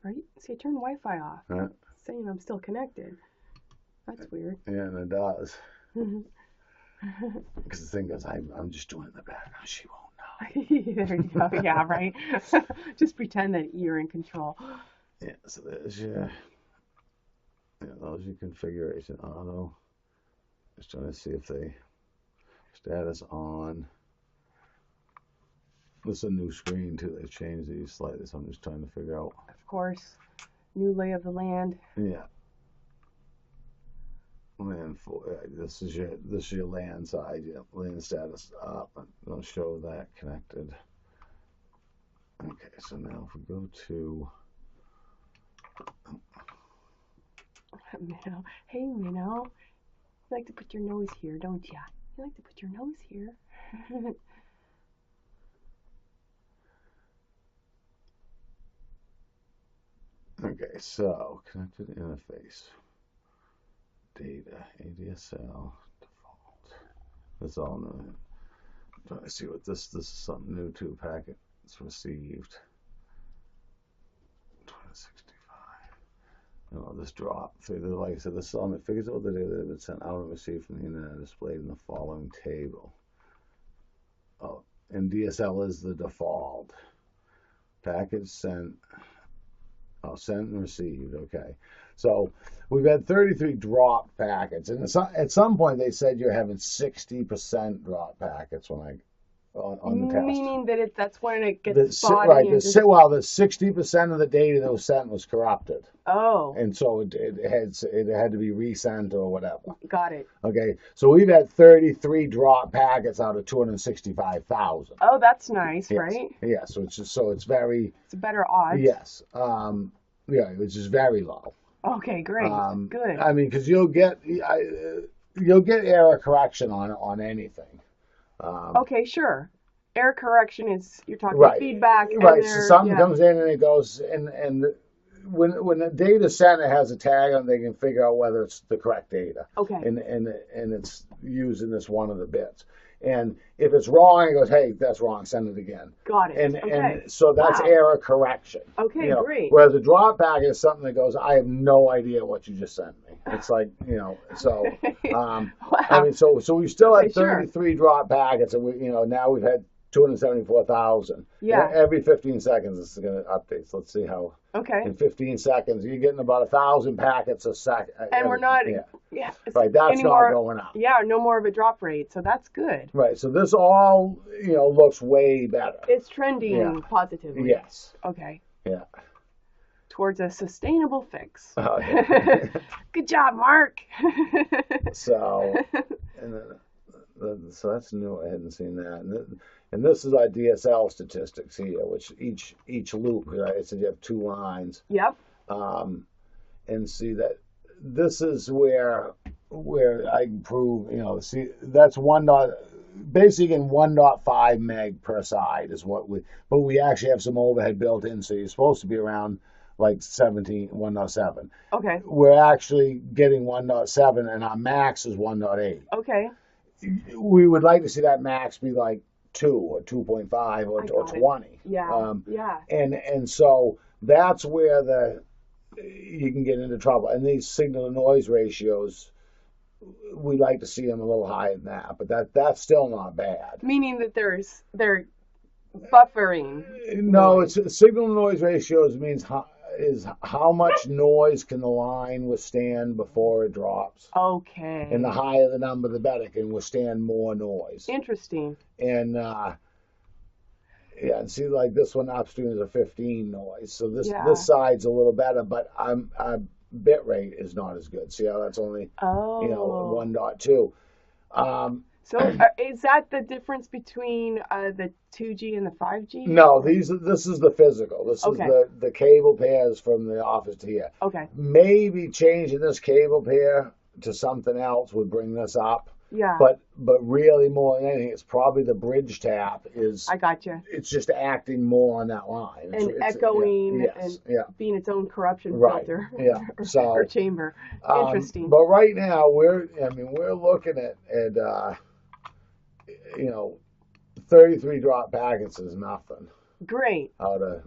Right? See, I turned Wi-Fi off. Right. It's saying I'm still connected. That's weird. Yeah, and it does. Because the thing goes, I'm just doing it in the background. She won't know. There you go. Yeah, right. Just pretend that you're in control. Yeah, so there's your... Yeah, those your configuration auto. Just trying to see if they... Status on. This is a new screen too. They've changed these slightly, so I'm just trying to figure out. Of course. New lay of the land. Yeah. Land for this is your land side. Yeah, land status up. I'll show that connected. Okay, so now if we go to Minnow. Hey, Minnow. You like to put your nose here, don't ya? You like to put your nose here. okay, so connected interface. Data, ADSL, default. That's all new. I'm trying to see what this is something new too. Packet it's received. 2065. No, this drop. Like I said, this element figures out the data that has been sent out and received from the internet displayed in the following table. Oh, and DSL is the default. Package sent. Oh, sent and received. Okay. So we've had 33 drop packets, and at some point they said you're having 60% drop packets on the test. Meaning that that's when it gets spotty. Right. The 60% of the data that was sent was corrupted. Oh. And so it had to be resent or whatever. Got it. Okay. So we've had 33 drop packets out of 265,000. Oh, that's nice, yes. right? Yeah. So it's very. It's a better odds. Yes. Yeah, which is very low. Okay, great. Good. I mean, because you'll get error correction on anything. Okay, sure. Error correction is you're talking right. feedback. Right. So something comes in and it goes and when the data sent, it has a tag on, they can figure out whether it's the correct data. Okay. And it's using this one of the bits. And if it's wrong, it goes, hey, that's wrong, send it again. Got it. And so that's error correction. Okay, great. Whereas a drop packet is something that goes, I have no idea what you just sent me. It's like, so wow. I mean, so we still had 33 sure. drop packets, and now we've had 274,000. Yeah. Every 15 seconds, it's going to update. So let's see how. Okay. In 15 seconds, you're getting about 1,000 packets a second. And we're not. Yeah. Right. That's not going up. Yeah. No more of a drop rate. So that's good. Right. So this all looks way better. It's trending positively. Yes. Okay. Yeah. Towards a sustainable fix. Oh, yeah. Good job, Mark. So, and then, so that's new. I hadn't seen that. And this is our DSL statistics here, which each loop, right? It says you have 2 lines. Yep. And see that this is where I can prove, see that's basically in 1.5 meg per side is what but we actually have some overhead built in, so you're supposed to be around like 1.7. Okay. We're actually getting 1.7, and our max is 1.8. Okay. We would like to see that max be like 2 or 2.5 or 20. Yeah. Yeah. And so that's where you can get into trouble. And these signal to noise ratios, we like to see them a little higher than that, but that's still not bad. Meaning that they're buffering. No, it's signal to noise ratios means is how much noise can the line withstand before it drops. Okay. And the higher the number, the better. It can withstand more noise. Interesting. And yeah, and see, like this one upstream is a 15 noise, so this side's a little better, but bit rate is not as good. See how that's only 1.2. So is that the difference between the 2G and the 5G? No, this is the physical. This is the cable pairs from the office to here. Okay. Maybe changing this cable pair to something else would bring this up. Yeah. But really more than anything, it's probably the bridge tap is. I got you. It's just acting more on that line. And echoing and being its own corruption filter. Yeah. So or chamber. Interesting. But right now we're looking at 33 drop packets is nothing. Great. Out of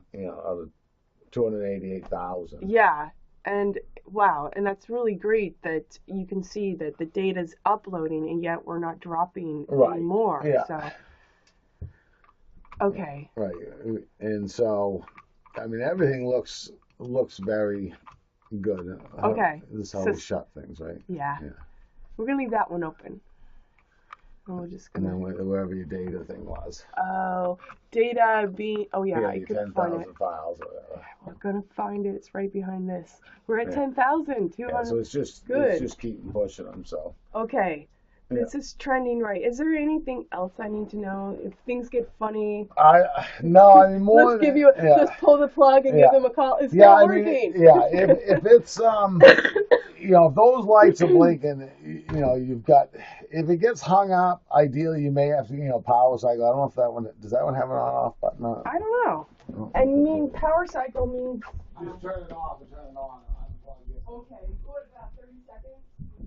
288,000. Yeah. And wow, and that's really great that you can see that the data's uploading and yet we're not dropping anymore. Yeah. So okay. Right. And so everything looks very good. Okay. This is how we shut things, right? Yeah. We're gonna leave that one open. And we're just gonna. And then wherever your data thing was. Oh, data being. Oh yeah, I could find it. 10,000 files or whatever. We're gonna find it. It's right behind this. We're at 10,000. Yeah, so it's just keeping pushing them. So. Okay. This is trending right. Is there anything else I need to know? If things get funny. More. Let's pull the plug and give them a call. It's not working. If it's if those lights are blinking, you've got. If it gets hung up, ideally you may have to power cycle. I don't know if does that one have an on-off button on it? I don't know. And power cycle means. Just turn it off and turn it on. Unplug it. Okay. What about 30 seconds?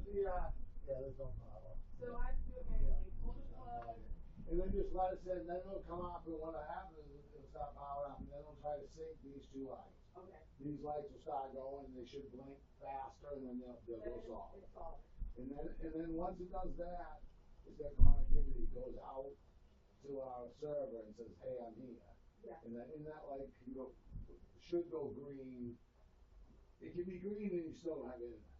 Yeah. There's no problem. So I have to do it manually. Pull the plug. And then just let it sit, and then it'll come off, and what'll happen is it'll start powering up, and then it'll try to sync these two lights. Okay. These lights will start going, and they should blink faster, and then they'll go solid. And then once it does that, that connectivity goes out to our server and says, "Hey, I'm here." Yeah. And then that light should go green. It can be green, and you still don't have internet.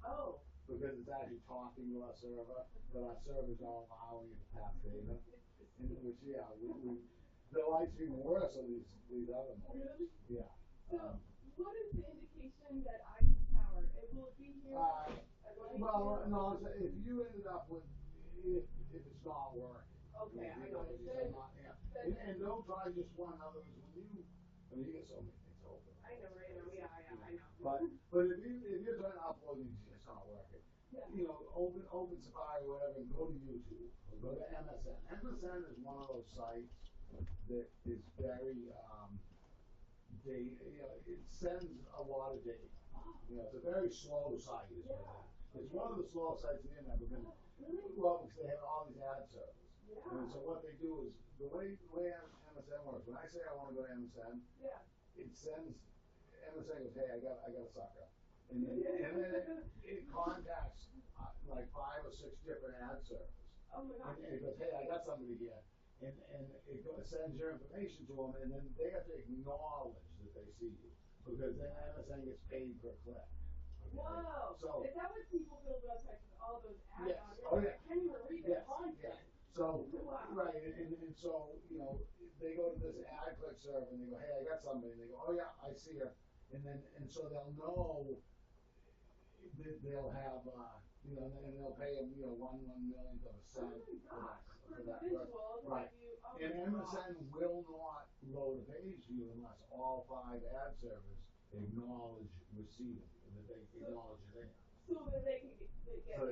Oh. Because it's actually talking to our server, but our server's not allowing it to pass data. And which, the lights are even worse on these other modes. Really? Yeah. So, what is the indication that I use power? Will it be here? No, if you ended up with, if it's not working. Okay, I know. And don't try just one other. You get so many things open. I know, right? I know. But if you're trying to upload these, it's not working. Yeah. Open Safari or whatever, and go to YouTube or go to MSN. MSN is one of those sites that is very it sends a lot of data. It's a very slow site. It's one of the slowest sites in the internet because they have all these ad servers. Yeah. And so what they do is the way MSN works. When I say I want to go to MSN, it sends. MSN goes, "Hey, I got a sucker," and then it contacts like 5 or 6 different ad servers. Oh my gosh. And it goes, "Hey, I got somebody here," and it sends your information to them, and then they have to acknowledge that they see you because then MSN gets paid per click. Okay? Whoa! So is that what people build websites with all those ads on it? Oh yeah. I can't even read the content. Yeah. So right, and so they go to this ad click server and they go, "Hey, I got somebody," and they go, "Oh yeah, I see her," and so they'll know that they'll have and they'll pay them 1/1,000,000th of a cent for that visual. Right. And MSN will not load a page to you unless all 5 ad servers acknowledge receipt of you, that they acknowledge it in. So that they can get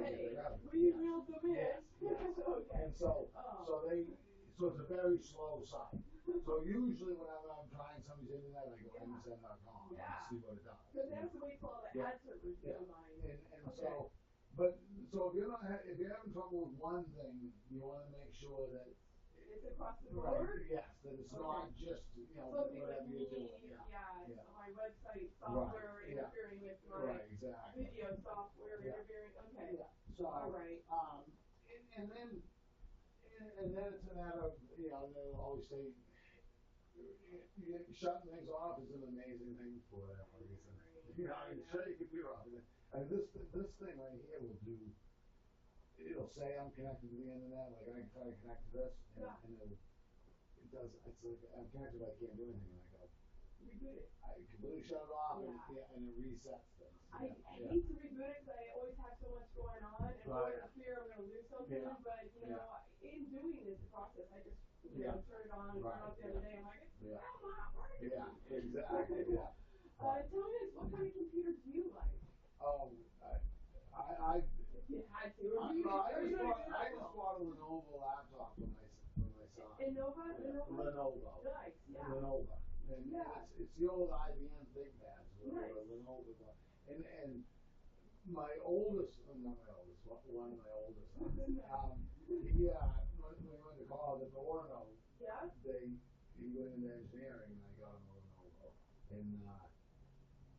paid. We reeled them in. Yes. Okay. And so it's a very slow site. So usually when I'm trying somebody's internet, I go MSN.com and see what it does. So that's the way to all the ad servers go online. So if you're having trouble with one thing, you want to make sure that it's across the board. Right, yes, that it's not just whatever you're doing. My website software interfering with my video software interfering. Okay. Yeah. So all right. And then it's a matter of they'll always say shutting things off is an amazing thing for whatever reason. You know, I mean, shut your computer off. And this thing right here will do. It'll say I'm connected to the internet, like I can try to connect to this, and it does. It's like I'm connected, but I can't do anything. And I go, Reboot it. I completely shut it off, Yeah. and it resets things. I hate to reboot it because I always have so much going on, and I fear I'm going to lose something. But you know, in doing this process, I just turn it on and turn it off the other day. I'm like, it's still not working. Yeah, exactly. Yeah. Tell me this: what kind of computer do you like? Oh, I If you had to, or you I just bought a Lenovo laptop for my son. Lenovo? Lenovo. Nice, yeah. Lenovo. And it's the old IBM ThinkPads, nice. Lenovo. And my oldest, not my oldest, one of my oldest sons, when we went to college at the Orno, he went into engineering, and I got him a Lenovo. And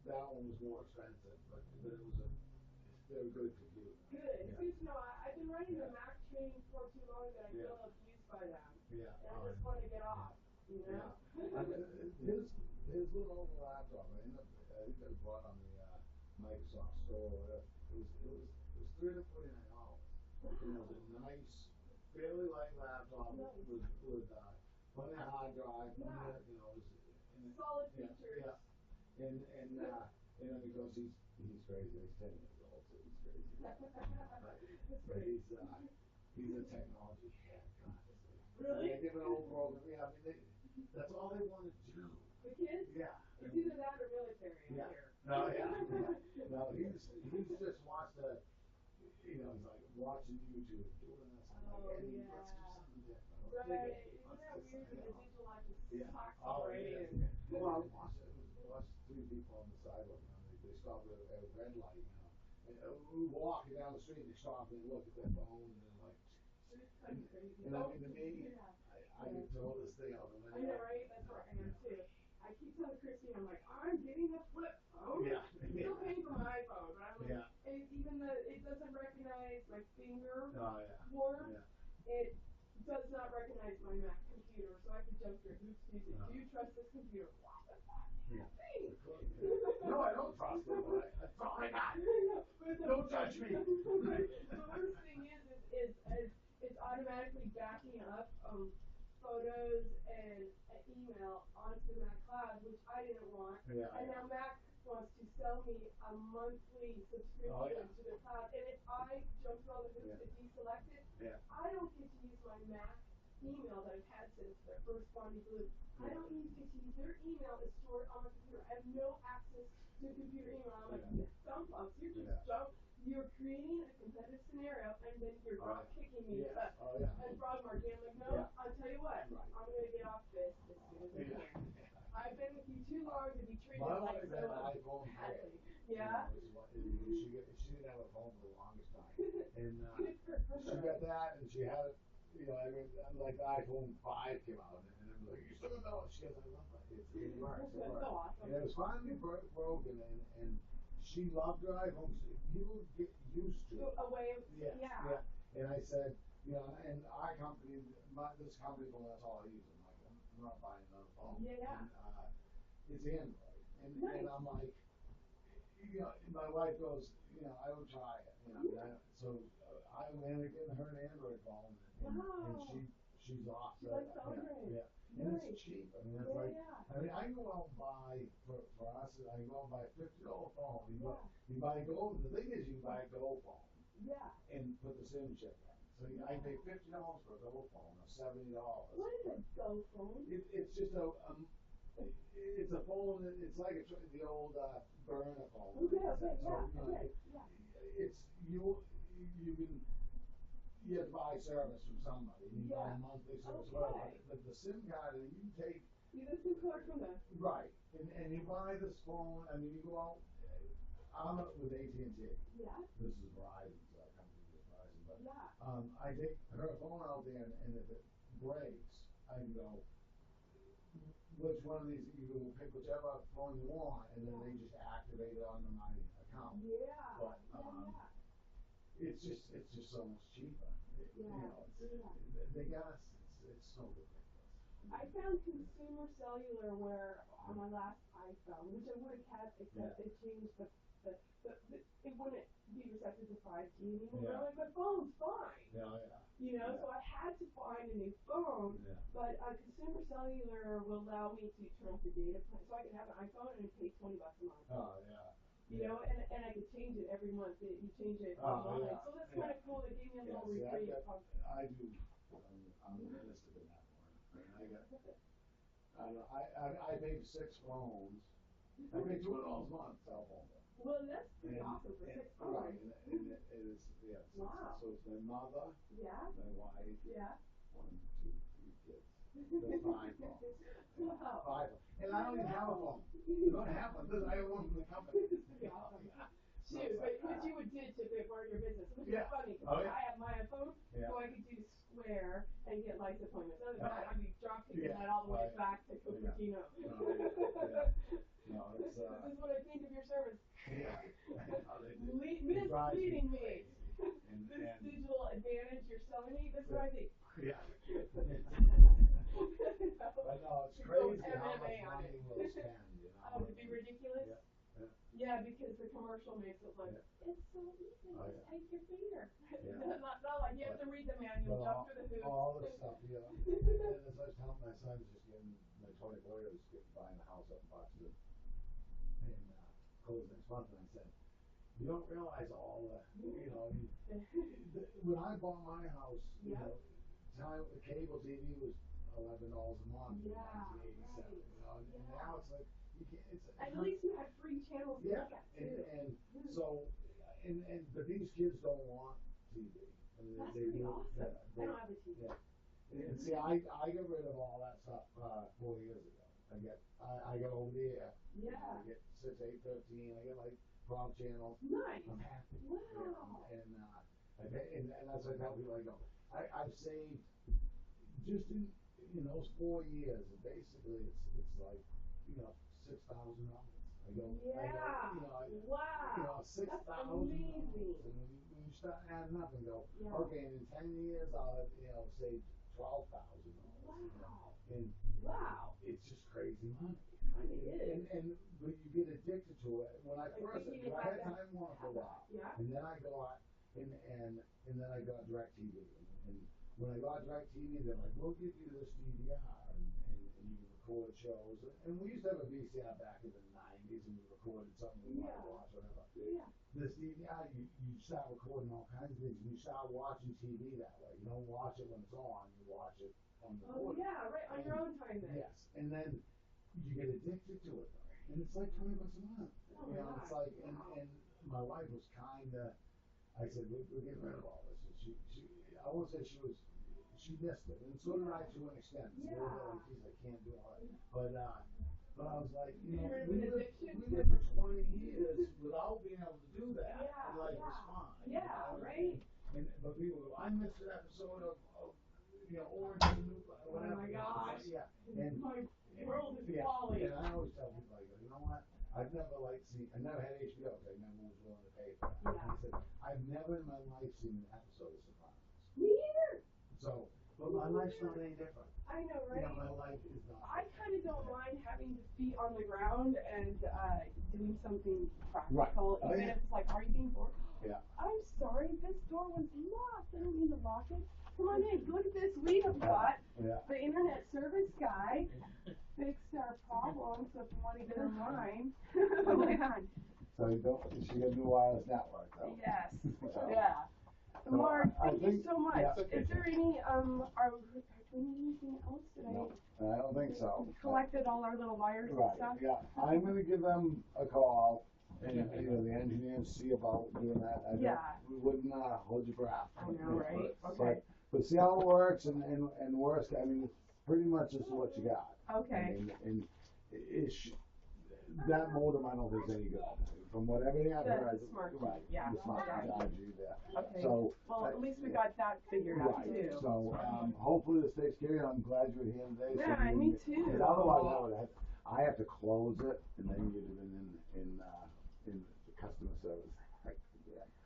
that one was more expensive, but it was they're good computers. Good. It's good to know. I've been running the Mac training for too long that I feel abused by them. Yeah. And I just want to get off. You know? His little laptop, I think it was bought on the Microsoft store or whatever. It was $349. And it was a nice, fairly light laptop with plenty of hard drive, solid features. Yeah. And because he's crazy, he's 10 years old, so he's crazy. He's a technology head, honestly. Really? They give an old program. Yeah, I mean, that's all they want to do. The kids? Yeah. It's either that or military. Yeah. Here. No, No, he's just wants to. He's like watching YouTube, doing this. Let's do something different. Right. Isn't that weird that the digital life just sucks already? Well, I watched three people on the sidewalk. They stopped at a red light. And we were walking down the street. They stopped and looked at their phone and then like. It's kind of crazy. And I mean, to me, I can throw this thing out the window. I know, right? That's what I am too. I keep telling Christine, I'm like, I'm getting a flip phone. Yeah. I'm still paying for my iPhone, but I'm like, and even though it doesn't recognize my finger warmth, Yeah. it does not recognize my Mac computer, so I have to jump through hoops to use it. Do you trust this computer? What the fuck? Yeah. No, I don't trust it, but that's all I got. Don't judge me. The worst thing is it's automatically backing up photos and email onto the Mac Cloud, which I didn't want. Yeah, and now Mac wants to sell me a monthly subscription to the cloud. And if I jump through all the hoops to deselect it, I don't get to use my Mac email that I've had since their first Bonnie Blue. I don't get to use their email is stored on my computer. I have no access to computer email. I'm like, dumb fucks, you're just you're creating a competitive scenario and then you're drop kicking me and frog marking. I'm like, no, I'll tell you what, I'm gonna get off this as soon as I can. I've been with you too long to be treated like so badly. Yeah? She didn't have a phone for the longest time. And she got that and she had it. I mean, like the iPhone 5 came out, and it was like, you still don't know it. She goes, I love it. It works. That's so awesome. And it was finally broken, and she loved her iPhone. People get used to it. A way of, yeah. And I said, and our company, this company, well, that's all I use. I'm like, I'm not buying another phone. Yeah. And, it's Android. And I'm like, my wife goes, I would try it. So I went and her an Android phone, and she's off. She likes Android. And it's cheap. I mean, it's I mean, I go out and buy for us. I go out and buy a $50 phone. You buy a Gold. The thing is, you buy a Gold phone. Yeah. And put the SIM chip in. So I pay $50 for a Gold phone, or $70. What is a Gold phone? It's just it's a phone. It's like the old burner phone. Okay, It's you can have to buy service from somebody. You buy a monthly service, whatever. But the SIM card that you take. You the SIM card from them. Right, and you buy this phone. I mean, you go out. I'm with AT&T. Yeah. This is Verizon, so I come to Verizon. But I take her phone out there, and if it breaks, I can go. Which one of these you can pick whichever phone you want, and then they just activate it onto my account. Yeah. But it's just so much cheaper. They got us. It's so ridiculous. I found consumer cellular where on my last iPhone, which I would have kept, except they changed the it wouldn't be receptive to 5G anymore. Yeah. I'm like, my phone's fine. Yeah, yeah. You know, Yeah. so I had to find a new phone, Yeah. but consumer cellular will allow me to turn off the data plan, so I can have an iPhone and pay $20 a month. Oh, yeah. You know, and I could change it every month. You change it online, so that's kind of cool. They gave me a little reprieve. I do. I'm interested in that one. I mean, I don't know. I paid 6 phones. I paid $200 a month cell phone bill. Well, that's pretty awesome for 6 phones. Right, and it is, yes. Wow. So it's my mother, Yeah. my wife, Yeah. 1, 2, 3 kids. There's 5 phones. Wow. 5. And I don't even have a phone. I don't have one. I have one from the company. Awesome. Shoot, but you would ditch if it weren't your business, which is funny because I have my iPhone, so I could do Square and get lights appointments. Other than that, I'd be drop kicking that all the way back to Cupertino. No, it's This is what I think of your service. Yeah. Misleading me. And digital advantage you're selling me, this is what I think. Yeah. But no, it's crazy how much money we'll spend, you know. Oh, to be ridiculous? Yeah. Yeah, because the commercial makes it look, it's so easy, just take your finger. Not like you have to read the manual, jump through the hoops. All the stuff, yeah. And as I was telling my son, just getting, my 24-year-old is buying a house up in Buxton. And close next month, and I said, you don't realize all the, you know, when I bought my house, you know, the cable TV was $11 a month in 1987, you know, and now it's like, you can't, at least you had free channels to look at, too. And so, but these kids don't want TV. I mean, that's pretty awesome. I don't have a TV. Yeah. And see, I got rid of all that stuff 4 years ago. I got over the air. Yeah. I get 6, 8, 13. I get like 12 channels. Nice. I'm happy. Wow. And that's what I tell people. I go, I've saved just in those 4 years. Basically, it's like, you know, $6,000. I go, wow. You know, $6,000. And when you start adding up and go, okay, and in 10 years I'll, you know, save $12,000. Wow. And it's just crazy money. It is. And but you get addicted to it. When I first, I had Time Warner for a while, and then I got and then I got DirecTV. And when I got DirecTV, they're like, we'll give you this DVR, and you can record shows. And we used to have a VCR back in the 90s, and we recorded something we wanted to watch, whatever. Yeah. This DVR, you start recording all kinds of things, and you start watching TV that way. You don't watch it when it's on, you watch it on the board. Yeah, right, on your own time then. Yes, and then you get addicted to it, and it's like $20 a month. You know, it's like, and my wife was kinda, I said, we're getting rid of all this. And she, I won't say she missed it, and so did I to an extent. Yeah. Like, geez, I can't do all that. But I was like, you know, we lived for 20 years without being able to do that. Yeah, and life was fine. Yeah, you know? Right. But people go, I missed an episode of you know, Orange is the New Black, whatever. Oh my gosh. Yeah. And my world is falling. And I always tell people, I go, you know what? I never had HBO because I never was willing to pay for it. Yeah. I said, I've never in my life seen an episode of Sopranos. Me either. So, but my life's not any different. I know, right? You know, my life is not. I kind of don't mind having the feet on the ground and doing something practical, even if it's like, are you being bored? Yeah. I'm sorry, this door was locked. I don't mean to lock it. Come on in. Look at this. We have got the internet service guy fixed our problem. So if you want to get online, man. So she got a new wireless network, though. Yes. Yeah. So, Mark, thank you so much. Yeah, okay. Is there any do we need anything else? I don't think so. We collected all our little wires and stuff. Yeah. I'm going to give them a call. And you know, the engineers see about doing that. We wouldn't hold your breath. I know, right? Okay. But see how it works, and worst, I mean, pretty much just what you got. Okay. And that modem, I don't think is any good. From what everything I've heard, the smart right? Yeah. The smart technology there. Okay. So, well, at least we got that figured out too. So hopefully this takes care of it. I'm glad you're here today. Yeah, so me too. Because otherwise, I have to close it, and then you'd have been in the customer service.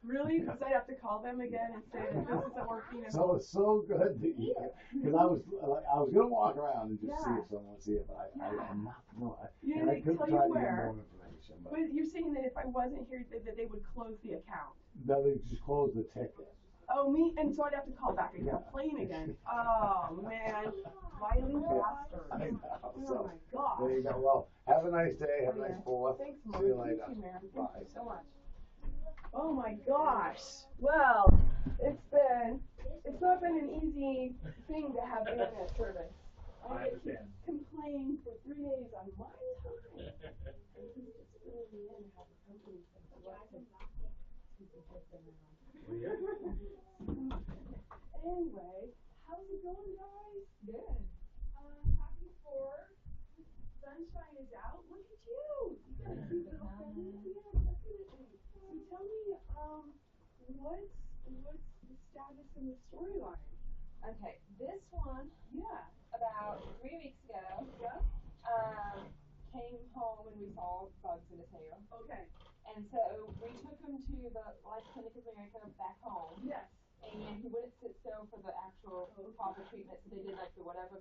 Really? Because I'd have to call them again and say that this isn't working. So it's so good that you, because I was gonna walk around and just see if someone would see it, but I had not no, and I couldn't try to get more information. But you're saying that if I wasn't here, that they would close the account. No, they just closed the ticket. Oh, me? And so I'd have to call back and complain again. Oh, man. Violent bastard. I know. Oh, my God. There you go. Well, have a nice day. Have a nice 4th. Thanks, Mom. See you later. Thank you, man. Bye. Thank you so much. Oh, my gosh. Well, it's not been an easy thing to have internet service. I understand. Complained for 3 days on my time. This is just filling me in how the company thinks what to Anyway, how's it going, guys? Good. Happy 4th. Sunshine is out. Look at you. You got a cute little family. Yeah, definitely. So tell me, what's the status in the storyline? Okay, this one, about 3 weeks ago, came home and we saw bugs in his hair. Okay. And so we took him to the Life Clinic of America back home. Yes. And he wouldn't sit still for the actual proper treatment, so they did like the whatever.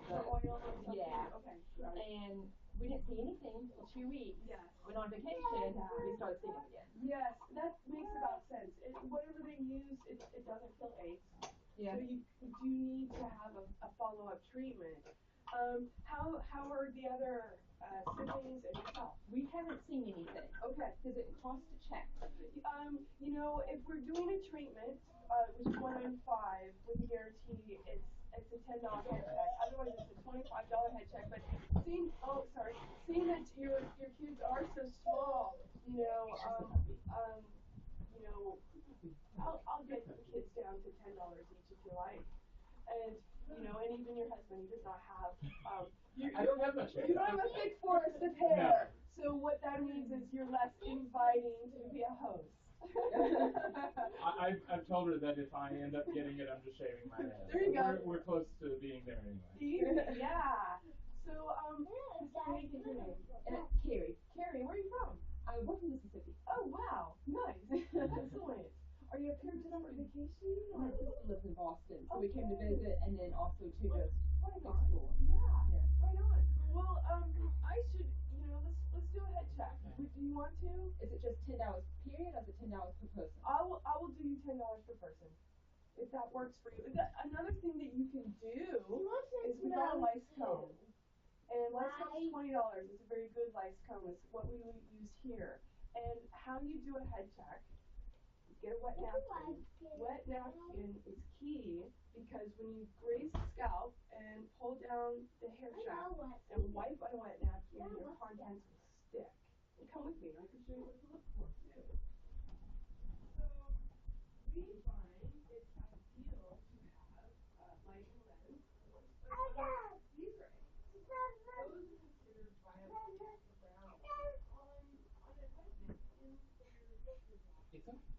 The oil or something? Yeah. Okay. Right. And we didn't see anything for 2 weeks. Yes. Went on vacation, we started seeing him again. Yes, that makes about sense. Whatever they use, it doesn't kill AIDS. Yeah. So you do need to have a follow-up treatment. How are the other siblings and yourself? We haven't seen anything. Okay. Does it cost a check? If we're doing a treatment, which is 1 in 5 with a guarantee, it's a $10 head check. Otherwise, it's a $25 head check. But seeing that your kids are so small, I'll get the kids down to $10 each if you like. And even your husband does not have. I don't have much hair. You don't have a thick forest of hair. No. So what that means is you're less inviting to be a host. I've told her that if I end up getting it, I'm just shaving my head. There you go. We're close to being there anyway. Yeah. So, what is your name? Carrie. Carrie, where are you from? We're from Mississippi. Oh, wow. Nice. Excellent. Are you up here just for vacation? My sister lives in Boston, so we came to visit and then also to just Right on. explore. Yeah. Right on. Well, I should, let's do a head check. Do you want to? Is it just $10 period or is it $10 per person? I will do you $10 per person, if that works for you. Another thing that you can do is we got a lice comb. And lice comb is $20. It's a very good lice comb. It's what we use here. And how you do a head check, get a wet napkin. Wet napkin is key because when you graze the scalp and pull down the hair shaft and wipe on a wet napkin, your contents will stick. And come with me, I can show you what to look for too. So we find it's ideal to have light and lens. These are eggs. Those are considered viable for browning on a wet napkin for your job.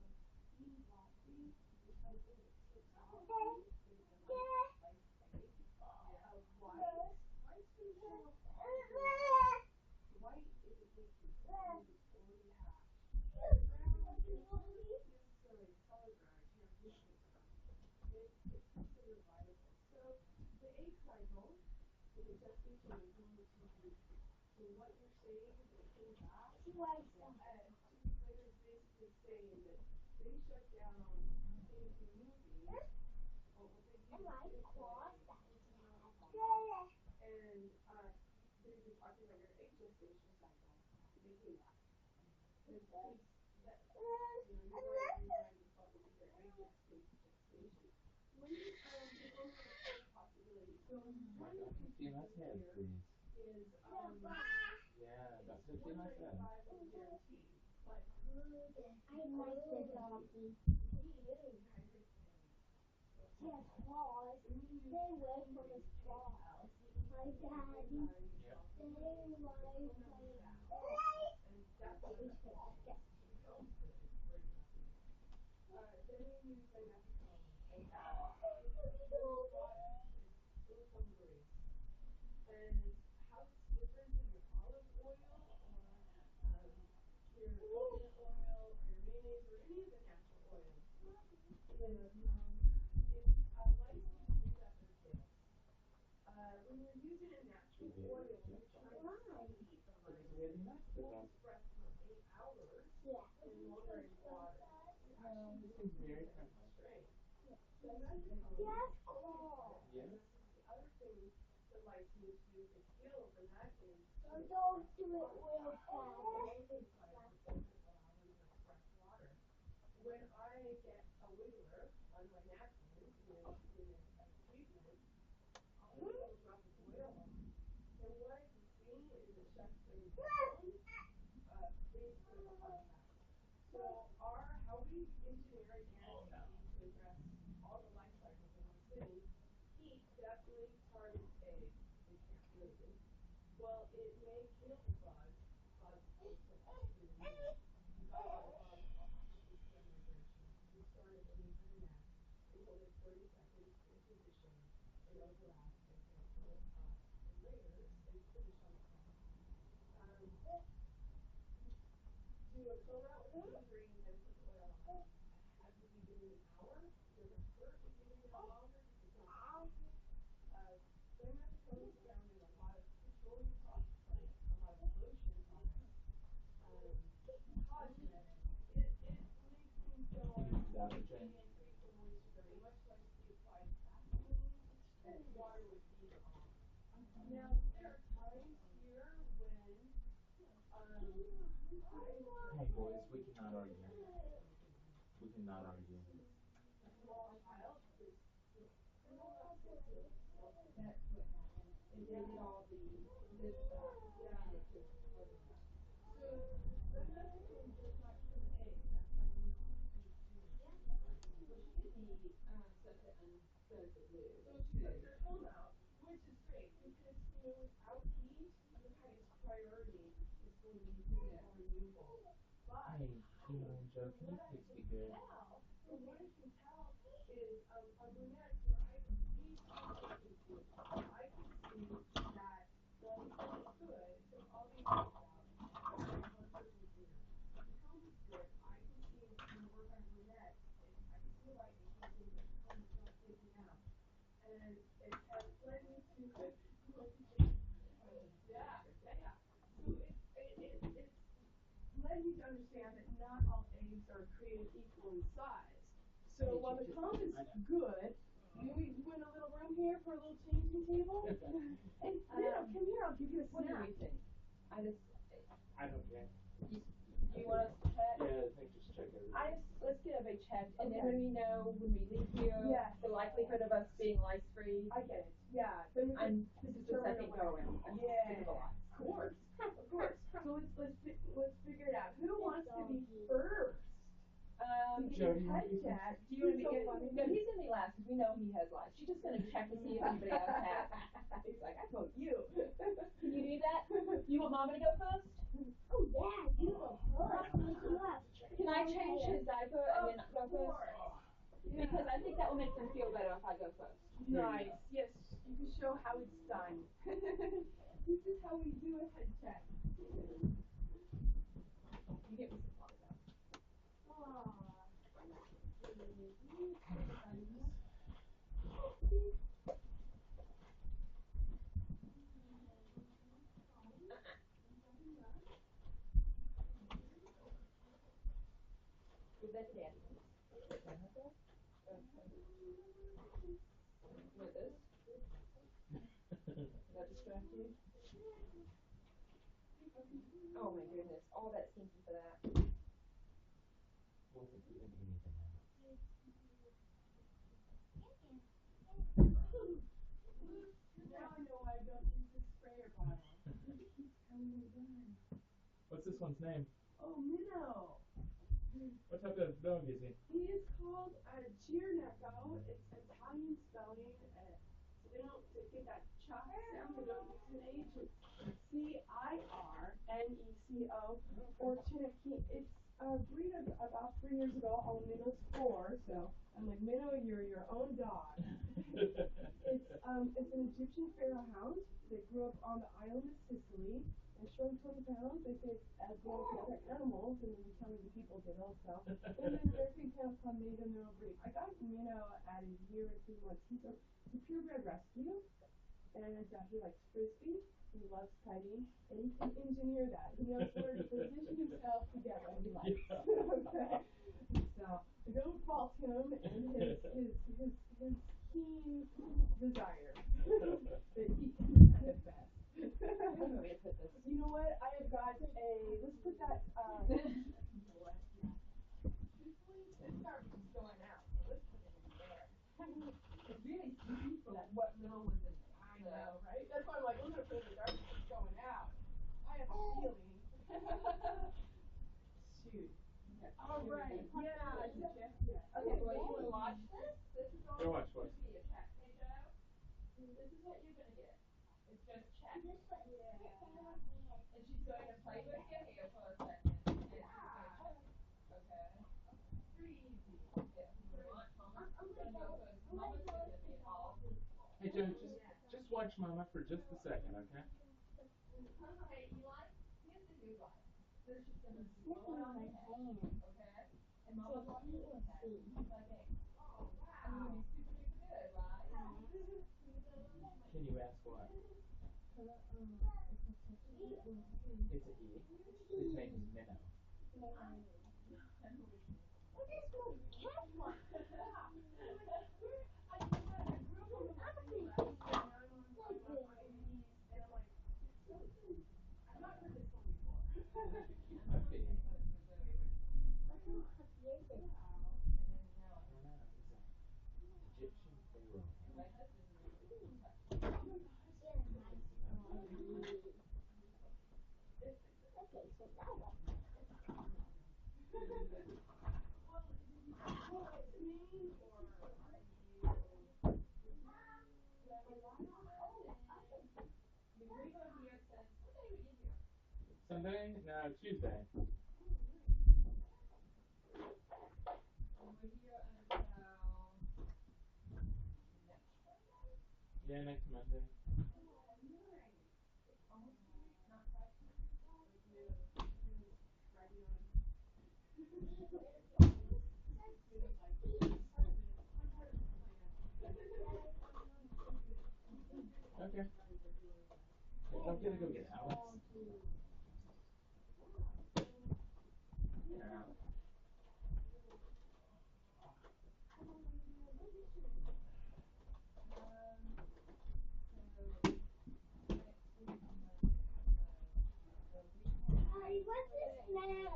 When you're using a natural oil, you're trying to see won't express for 8 hours and longer in water. You're actually using very straight. So that's the cold. Yes. The other thing that lights need to use a skill over that is Don't do it real fast. fresh water. When I get a wiggler on my napkin in a treatment, I'll put a little drop of oil on. And what I can see is the chef laying down, basically a hard pass. So how we engineer again to address all the life cycles in one sitting, heat definitely targets eggs. They can't move. Well, it may kill the bugs in the meat. You got a lot of bugs off of this migration. We started waiting for the nest. They hold it 30 seconds in position and overlap and pull it up. And later, they finish on the top. Do a cone out with the green and put the oil on. Have to leave it in an hour. It doesn't hurt if you leave it in longer because it's not toxic. Flame at the cones found in a lot of petroleum products, a lot of lotion products, cosmetics. It makes things go on and increase the moisture, much like if you applied Vaseline and water was being on. Now, there are times here when Hey boys, we cannot argue. We cannot argue. a small child is still not sensitive to smell. That's what happened. And they did all the lip stuff. Yeah. And it just wasn't enough. So the Mexican does not kill the eggs. That's why we need to do it. So she did stuff that undoes the glue. So she puts her comb out, which is great because without heat, the highest priority is going to be food or removal. But Hey, Joe, can you please be good? from what I can tell is on brunettes where I can see I can see that well the comb is good, so I'll be right out. One person's dinner. The comb is good. I can see when I work on brunettes, I can see the light increasing, but the comb is not taking out. And it has led me to yeah. So it's led me to understand that not all eggs are created equal in size. So while the comb is good, we win a little room here for a little changing table. Hey, come here, I'll give you a snack. What do we think? I don't care. Do you want us to check? Yeah, I think just check everything. Let's get everybody checked, and then when we know when we leave here, the likelihood of us being lice free. I get it. Yeah. Then we This is the second go around. Yeah. Of course. So let's figure it out. Who wants to be first? Jody, Head cat. Do you want to be? No, he's gonna be last because we know he has lice. She's just gonna check to see if anybody else has. He's like, I told you. Can you do that? You want Mama to go first? Oh yeah, you go first. Can I change his diaper and then go first? Yeah. Because I think that will make them feel better if I go first. Nice. Yes, you can show how it's done. This is how we do a head check. You get me some water though. Give that to Daddy. You want this? Does that distract you? Oh my goodness, all that stinky for that. Wasn't even anything else. Now I know why I don't use this sprayer bottle. It keeps coming undone. What's this one's name? Oh, Minnow. What type of dog is he? He is called a Girneco. It's Italian spelling. So they don't get that chalk sound. They don't use an H. It's Cirneco or Cherokee. It's a breed of about 3 years ago. Oh, Minnow's 4. So I'm like, Minnow, you're your own dog. It's an Egyptian pharaoh hound that grew up on the island of Sicily. I shrunk 20 pounds. They say it's as well as other animals, and then tell me the people did also. And then American Camp on made a middle breed. I got Minnow at a year and 2 months. He's a purebred rescue, and he likes frisbee. He loves kiting, and he can engineer that. He knows where to position himself to get what he likes. Okay, so I don't fault him and his keen desire that he can do it best. You know what? I have got a. Let's put that. This garbage is going out, so let's put it in there. It's really sneaky from what little was in there. I know, right? That's why I'm like, I'm gonna put it in the garbage. It's going out. I have a feeling. Shoot. All right. Yeah. Okay. So you want to watch this? This is all going to be a check. Hey Joe, this is what you're gonna get. It's just check. And she's going to play with your hair for a second, and she's going to check it. Okay? Pretty easy. Yeah. You want Mama? I'm going to go first. Mama's going to be all. Hey Joe, just watch Mama for just a second, okay? Hey Eli, here's the new light. So she's going to blow it on her head. Okay? And Mama's watching her head. She's like, hey, oh wow. I'm going to be super duper good, right? Can you ask what? It's a he. His name is Minnow. Egyptian pharaoh. My husband really touched. Sunday? No, Tuesday. And we're here until next Monday? Yeah, next Monday. Almost 2 weeks, not quite 2 weeks. Okay. I'm gonna go get Alex. Yeah. Daddy, what's this name?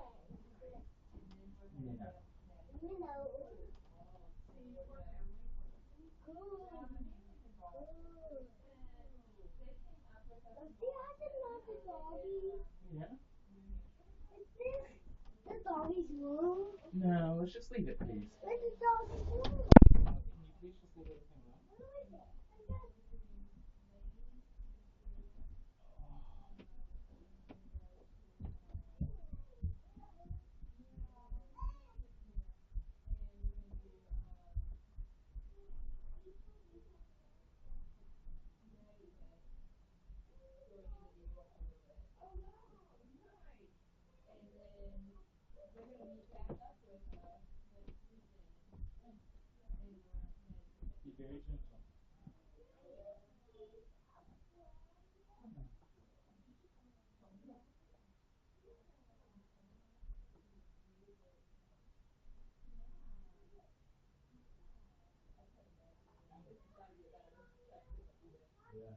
Minnow. Does he have another doggy? Yeah? Is this the doggy's room? No, let's just leave it, please. Where's the doggy's room? Can you please just leave everything alone? Be very gentle. Yeah.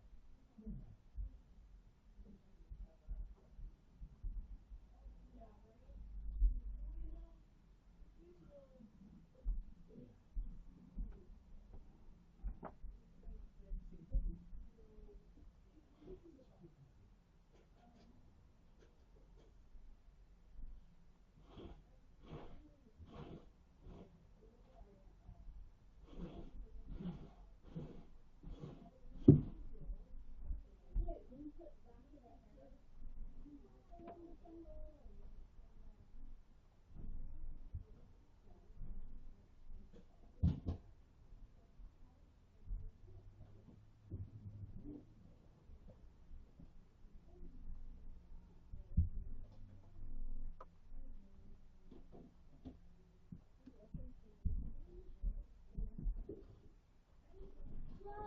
Can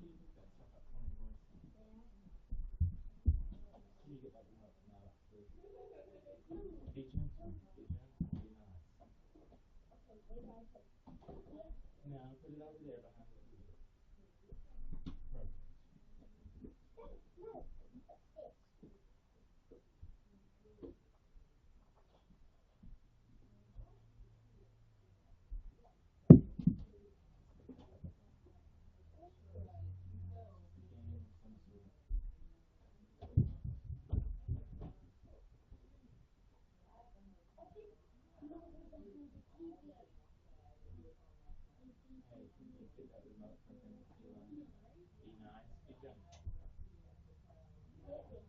you pick that stuff up for me, boys? Can you get that remote from Alex, please? Be gentle. Be gentle. Be nice. Now put it over there behind the TV. Perfect. It's a game of some sort. Hey, can you just get that remote from him if you like? Be nice. Be gentle. Thank you. Alex.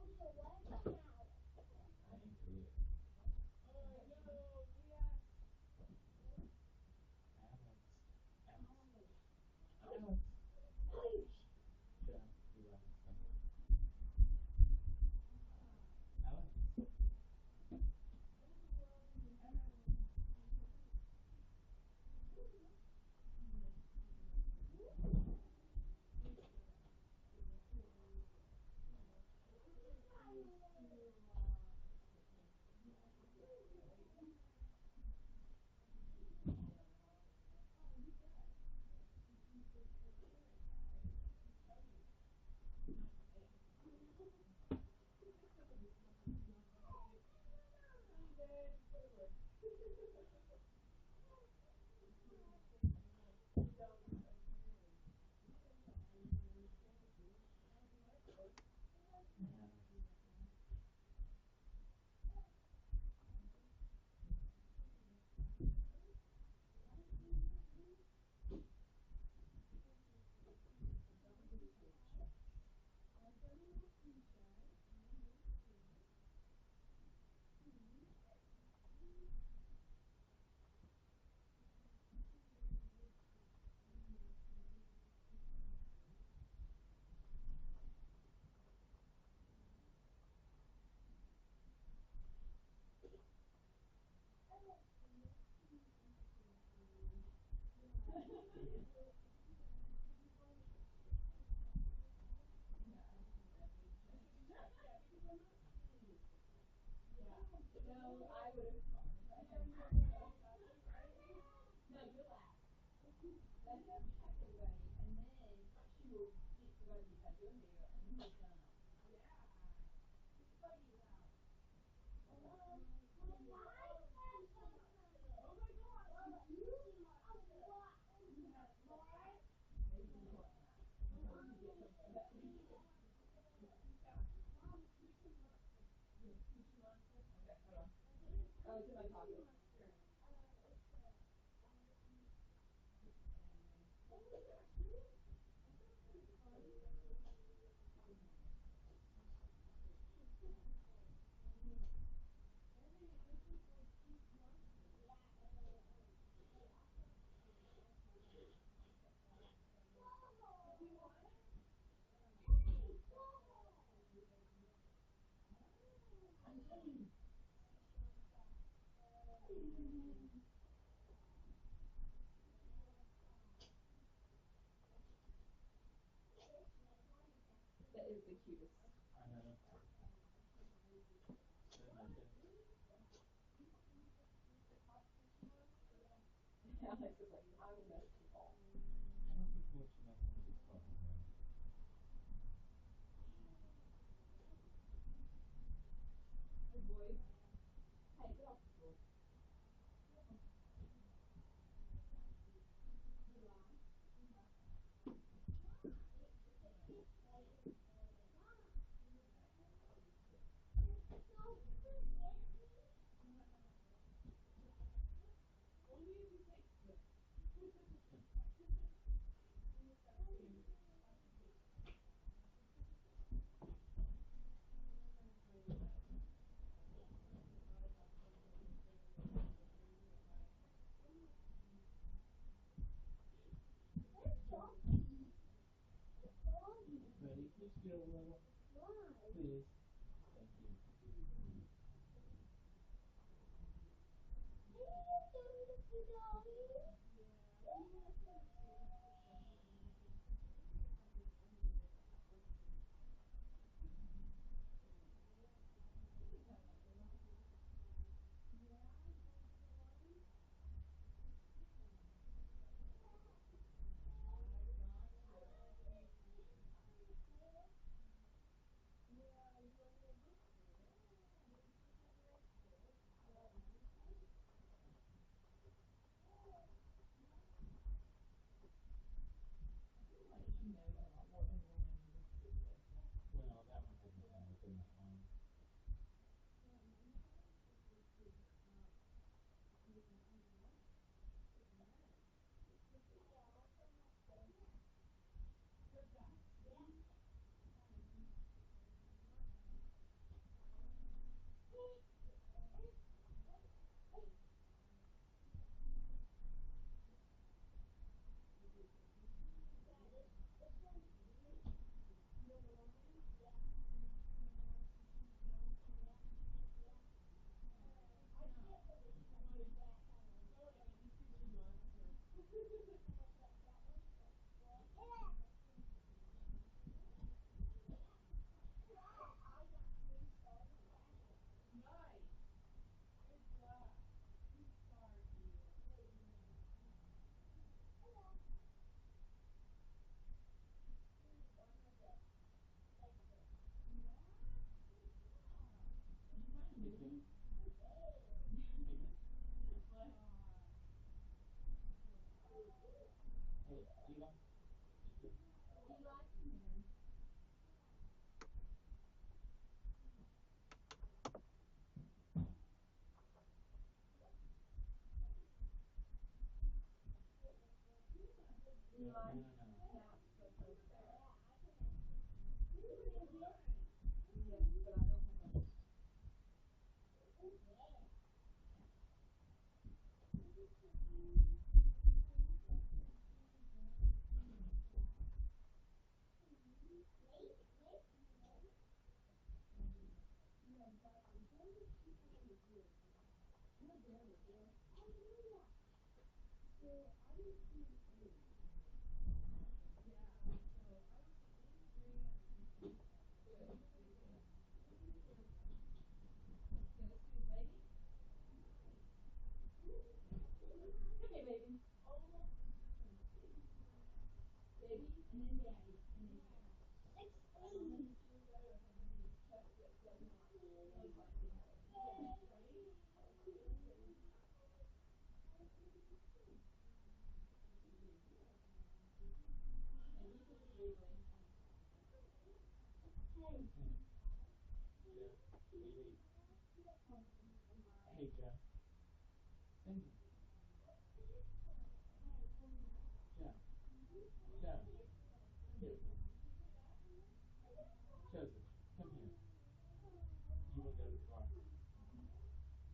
Alex. Alex. Shut up. Be loud and stuff. Alex. I know. Doesn't make sense. I don't think he wants you messing with his phone, man. it a little? Please. Thank you. Well, that one hasn't been open that long. You too. Hey, Eva. You too. No, no, no, no. Hey, Jeff. Wait, wait. Hey, Jeff. Cindy. Jeff. Jeff. Come here, please. Joseph, come here. You will go to the car.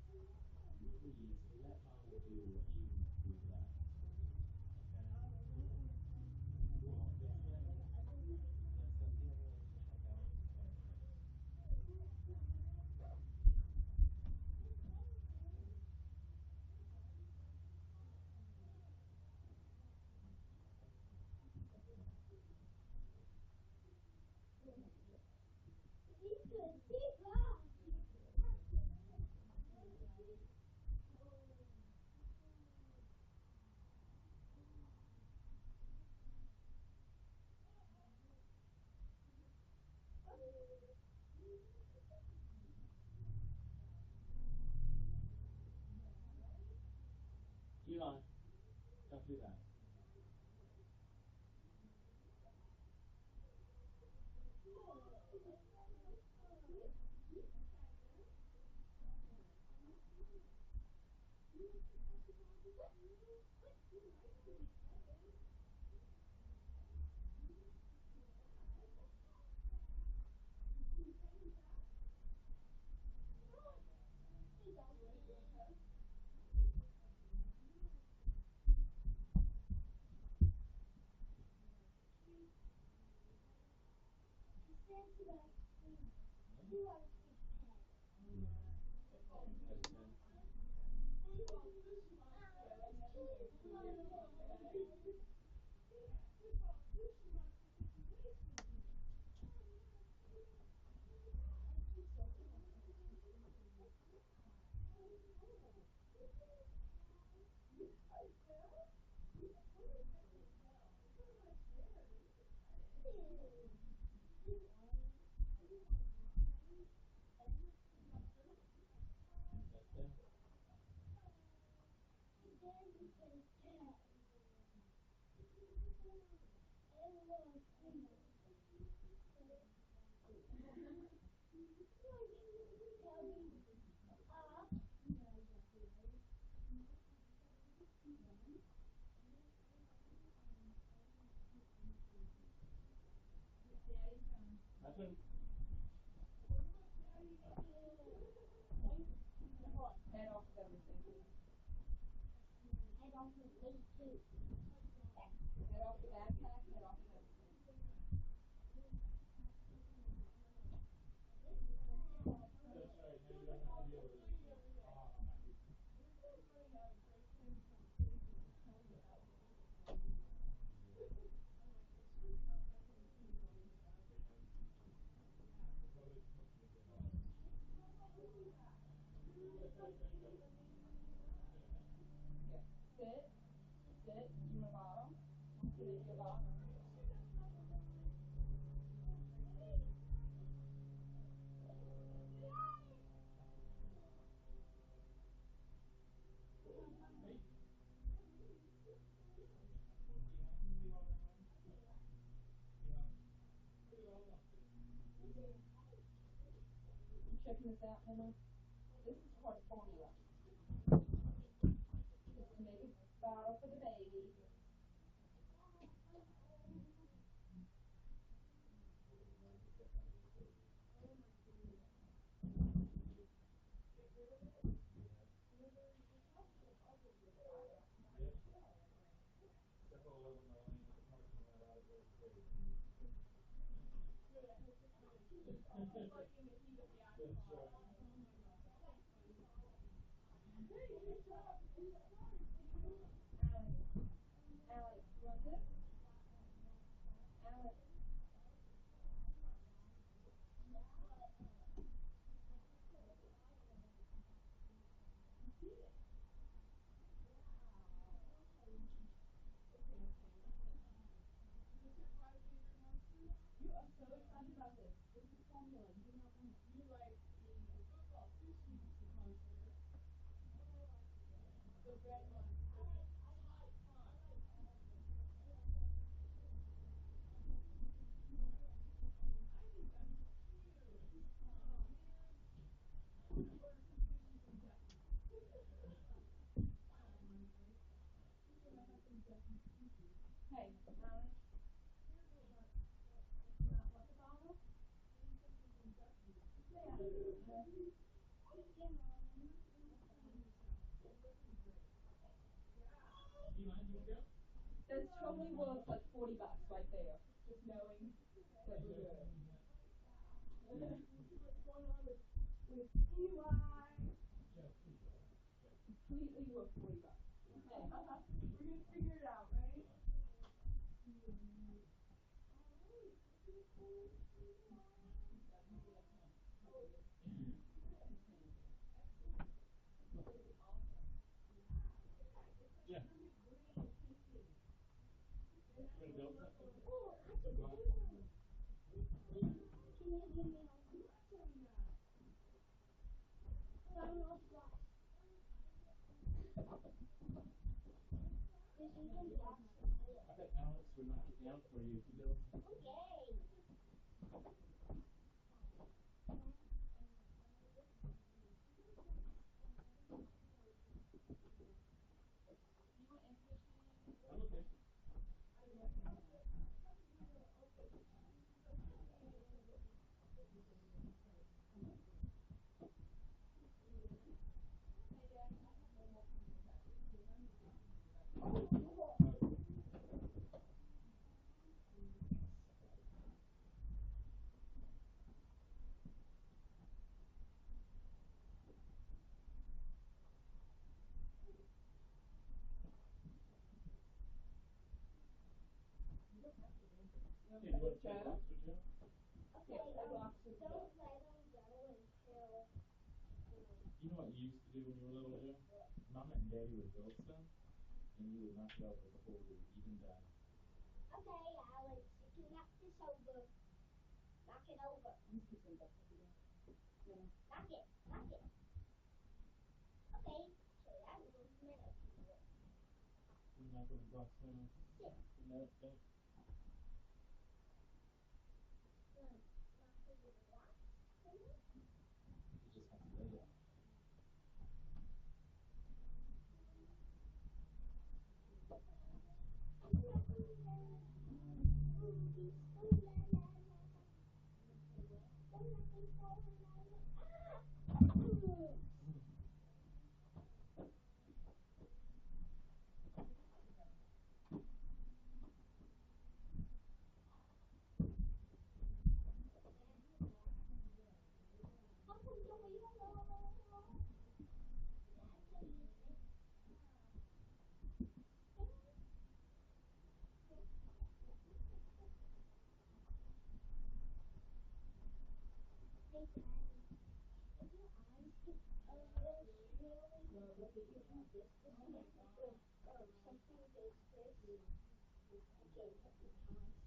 Please let Mama do what you want to do best. Okay? Well, let's let the other ladies check out first. Eli, don't do that. Happened. Head off of everything. Head off of me too. Head off the backpack, head off of everything. That's right. Now you don't have to deal with it. Ah. Yeah. Sit. Sit. You want a bottom? Sit into your bottom. Hey. Can you leave all that alone? Leave it all alone. You checking this out, Emma? This is called formula. It's to make a bottle for the baby. Yep. Step all over my lane with the parking lot out of the way. That's right. Alex. Alex, you want this? Alex. You are so excited about this. This is formula. You do not know it. You like the football sushi monster. The red monster. I think that's cute. Oh man. I'm gonna order some sushi from Jeffy. We're gonna have some Jeffy sushi. Hey, Alex. Here's what about Not what the bottle? getting something from Jeffy. Stay out of it. It's looking great. Yeah. Do you want to go? That's totally worth like $40 right there. Just knowing that we're good. See what's going on with Eli. Jeff. Completely worth $40. Okay. We're gonna figure it out, right? Yeah. You gonna build something? Some box? Can you give me a final flash? This is a box. I bet Alex would knock it down for you if you build. Okay. You want air conditioning? I'm okay. Hey, Daddy, I have one more thing to tell you. Okay, you want to play box with Joe? Okay, don't let them go until. You know what you used to do when you were little, Joe? Mama and Daddy would build stuff, and you would knock it over before we were even done. Okay, Alex, you can knock this over. Knock it over. Knock it. Knock it. Okay, so that was middle. We're not going to box down. Sit. No, don't. Knock it with a rock. You just have to lay it.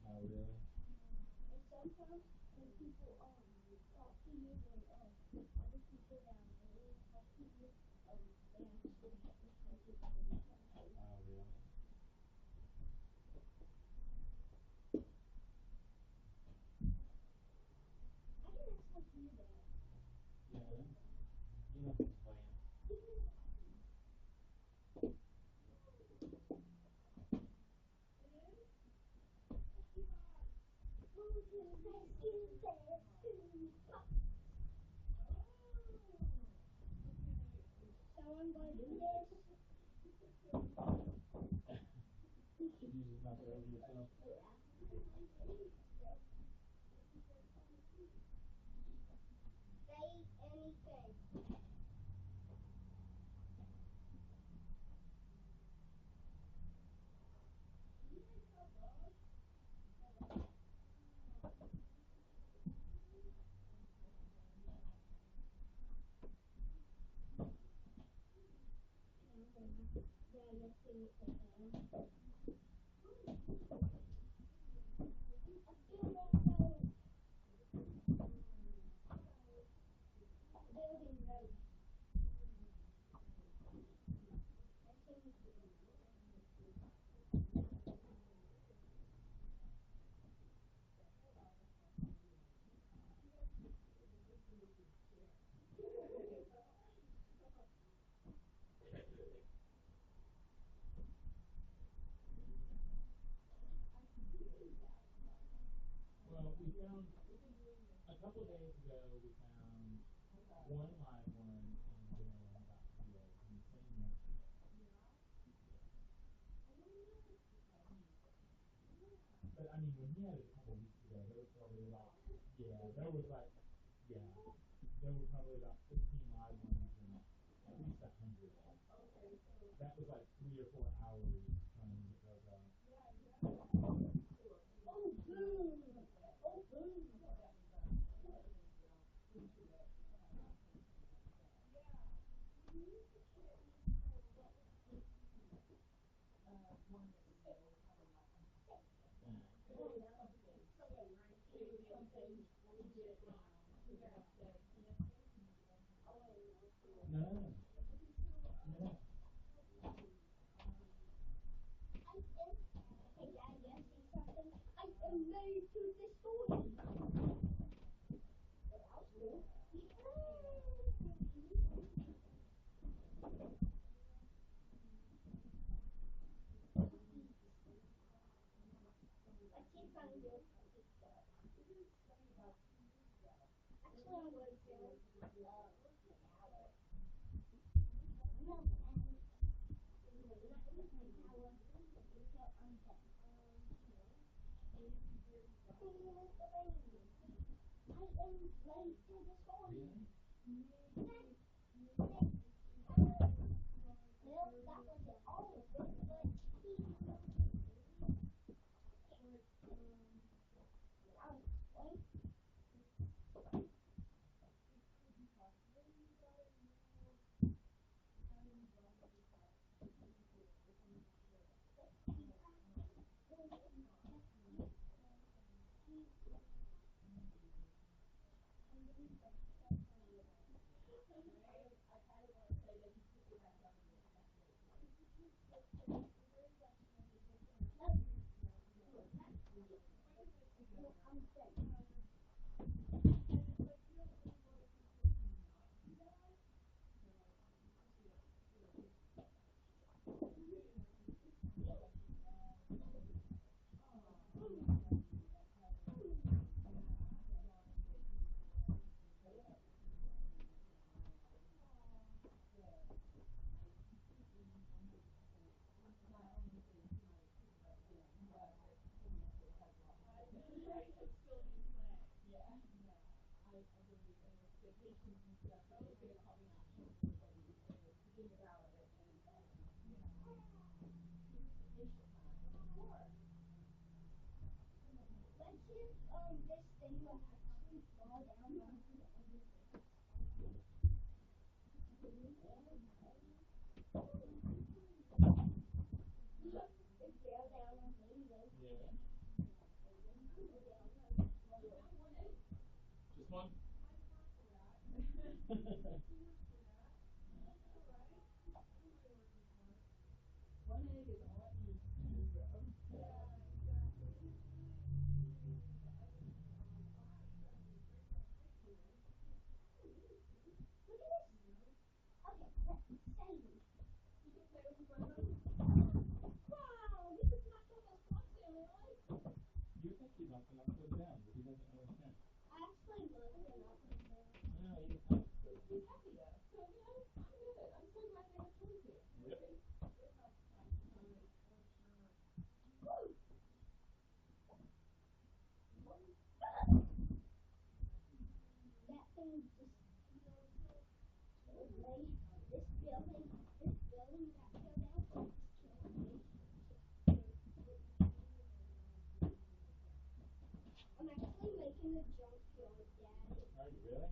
Oh, really? And sometimes when people talk to you and other people that really talk to you, they actually hypnotize you. Oh, really? I can actually hear that. Yeah. You know who's playing. Someone gonna do this? Should you just knock it over yourself? Say anything. Yeah, you'll see it for them. I feel like building roads. Well, we found a couple days ago. We found one live one and then about 3 eggs, and the same yesterday. But I mean, when he had it a couple weeks ago, there was probably about yeah, there were probably about 15 live ones and at least 100 eggs. That was like 3 or 4 hours trying to get those out. Oh, boom! Oh, boom! No, no. Hey, Dad, you see something? I am made to destroy you. That was cool. Let's see if I can do it. Actually, I'm going to Alex. No, Alex. Not even my tower. Until I'm done. I am ready to destroy you. Well, that wasn't all of it, but he. I'm saying. Let's see if this thing will actually fall down on it fell down on me. Yeah. Just one. One egg is all it needs to grow. Look at this. Okay, let's say. You can play with the front of them. Wow, you just knocked all those blocks down, Ellie. You think he knocked them up to down, but he doesn't understand. I actually looked them up and down. No, he was happy. He's happy though. So, you know, I'm good. I'm so glad they have toys here. Yep. That thing just lay. This building that fell down just killed me. I'm actually making a junkyard, Daddy. Are you really?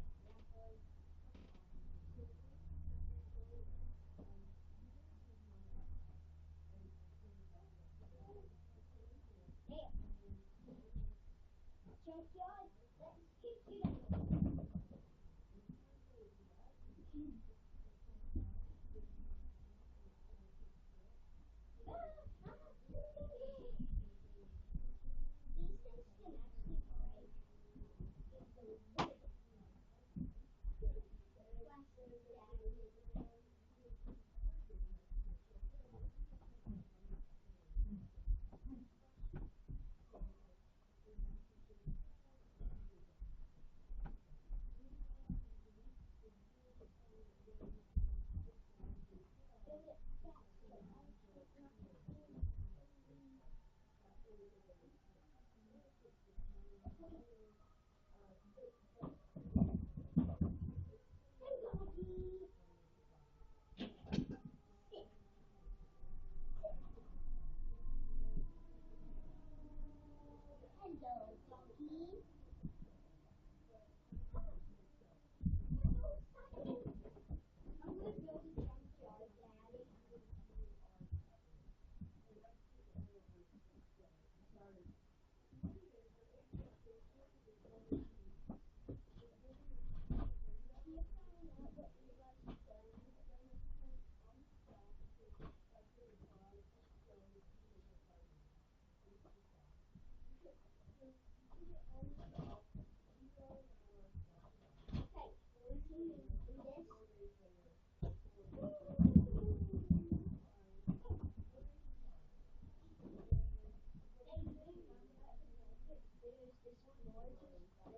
There. Junkyard. Let's get you These things can actually break if the wood flashes down. Hello, doggy. I'm gonna build a junkyard, Daddy. You found out what you guys have done. Okay, listen to this. Hey, you remember at the market, there's this gorgeous button thing right here.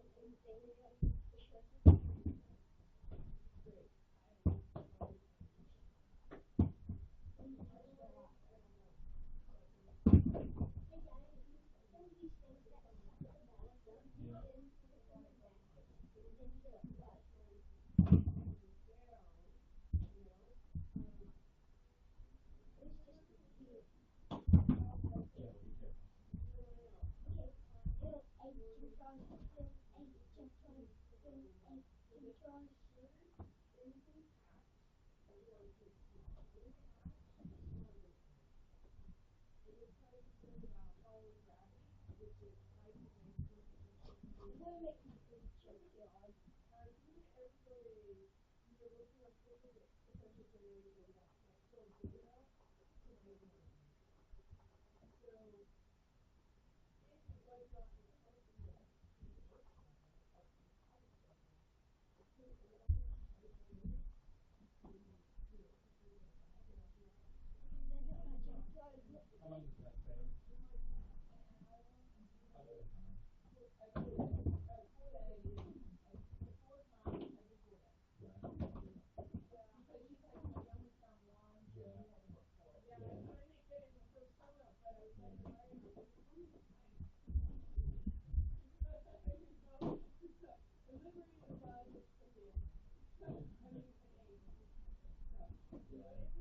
Hey, Daddy, some of these things that suck the bathtub, you Yeah. can put it in the basket, put it into the what? It's just cute. Yeah, be careful. Okay, build a junkyard, build a junkyard, build a junkyard. I'm gonna make my big junkyard.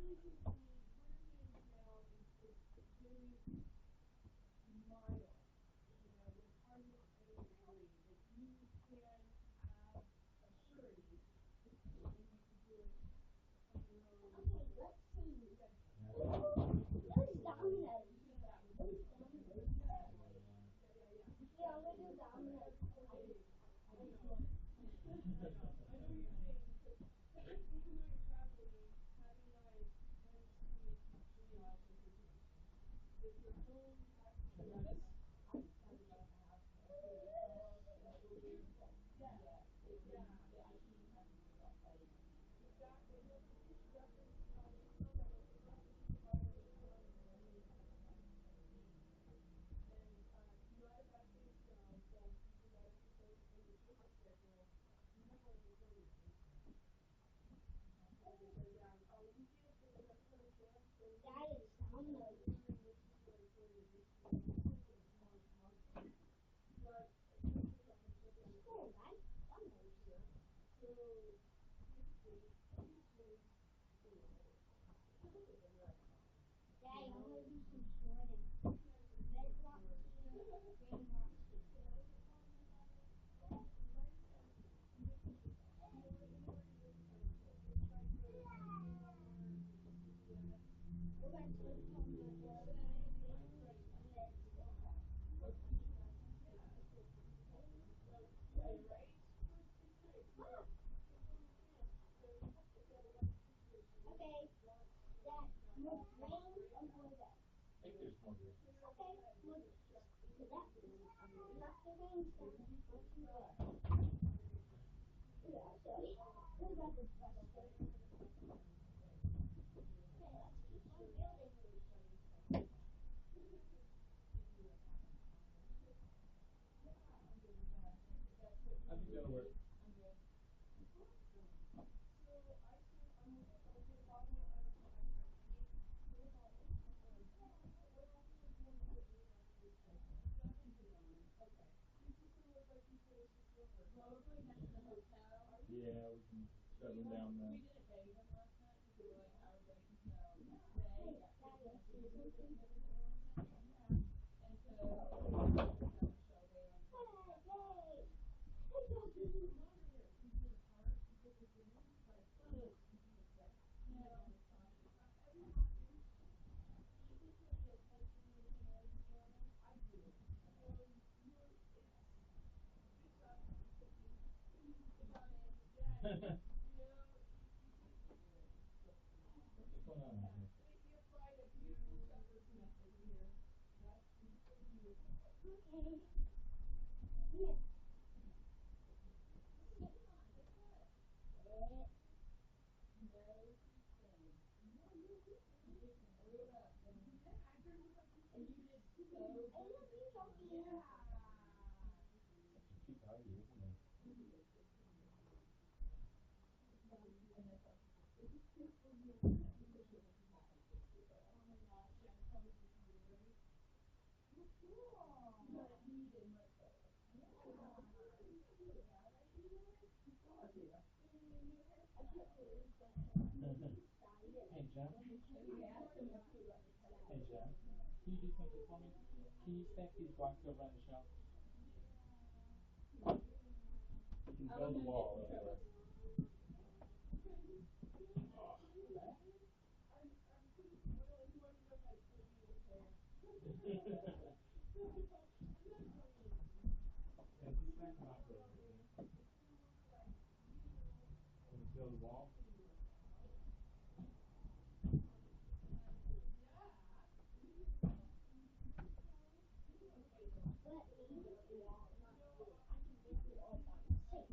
Okay, let's see. Those dominoes. Those dominoes. Yeah, I'm gonna do dominoes. Dad, it's dominoes. Cool, right? Dominoes. Daddy, I'm gonna do some sorting. Red rock here, green rock here. We're gonna sort from the green, red. Okay, that more green or more red? I think there's more green. Okay, more green. So that knock the greens down onto red. Yeah, so what about the buster? Okay, let's keep on building. I think that'll work. Yeah, we can shut them down then. Hey, Daddy, I see something. Yay! What's going on out here? Okay. Yeah. I love you, Sophie. Such a cute doggy, isn't he? Hey Jeff. Hey Jeff. Can you do something for me? Can you stack these blocks over on the shelf? You can build a wall over there. Oh, that? Yeah, just stack blocks over here. Can you build a wall? Let me build a wall, not you. I can build it all by myself.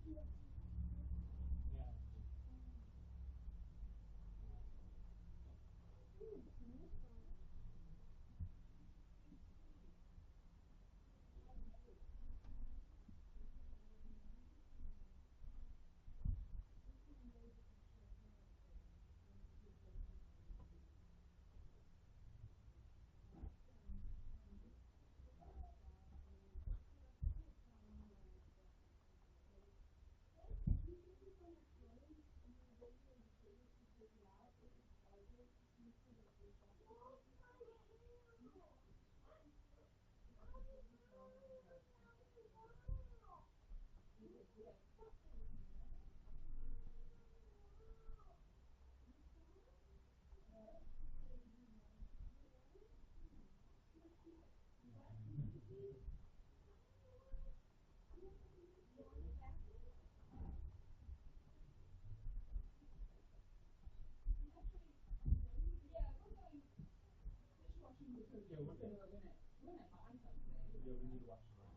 Yeah. Yeah, we're good. Yeah, we need to watch it.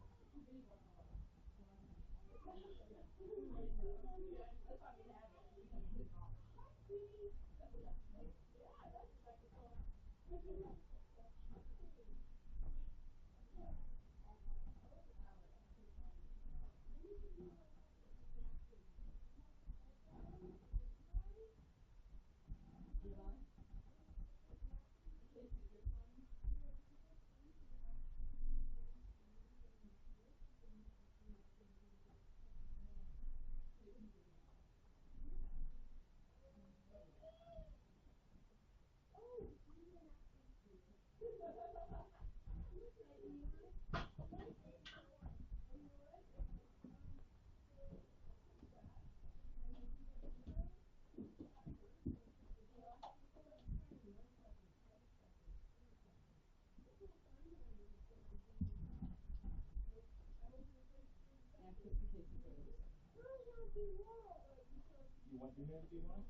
You want to do that? Do you want?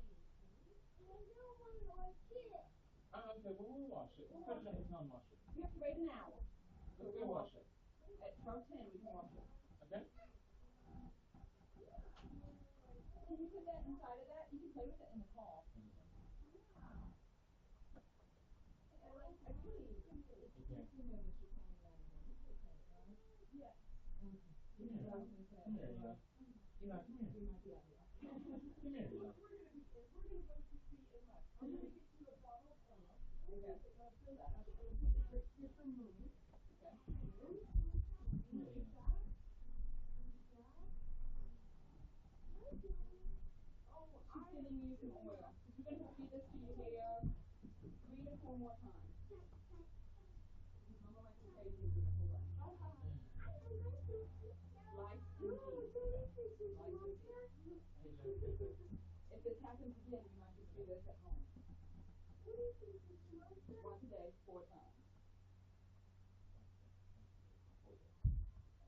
Okay, well, we'll wash it. We'll put it in the sun washer. You have to wait an hour. Let's go wash it. At 12:10 we can wash it. Okay? Can you put that inside of that? You can play with it in the car. Okay. Yes. Come here. Come here, Eli. Eli, come here. Come here, Eli. We're gonna go to see Eli. I'm gonna get you a bottle of Ella. Okay. Fill that up. I'm gonna put it here for a moment. Okay. Come here, Eli. She's gonna use some oil. You're gonna have to do this to your hair 3 to 4 more times. Because Mama likes to pay you in the whole run. Life indeed. Life indeed. Hey, Joe. If this happens again, you might just do this at home. Once a day, 4 times.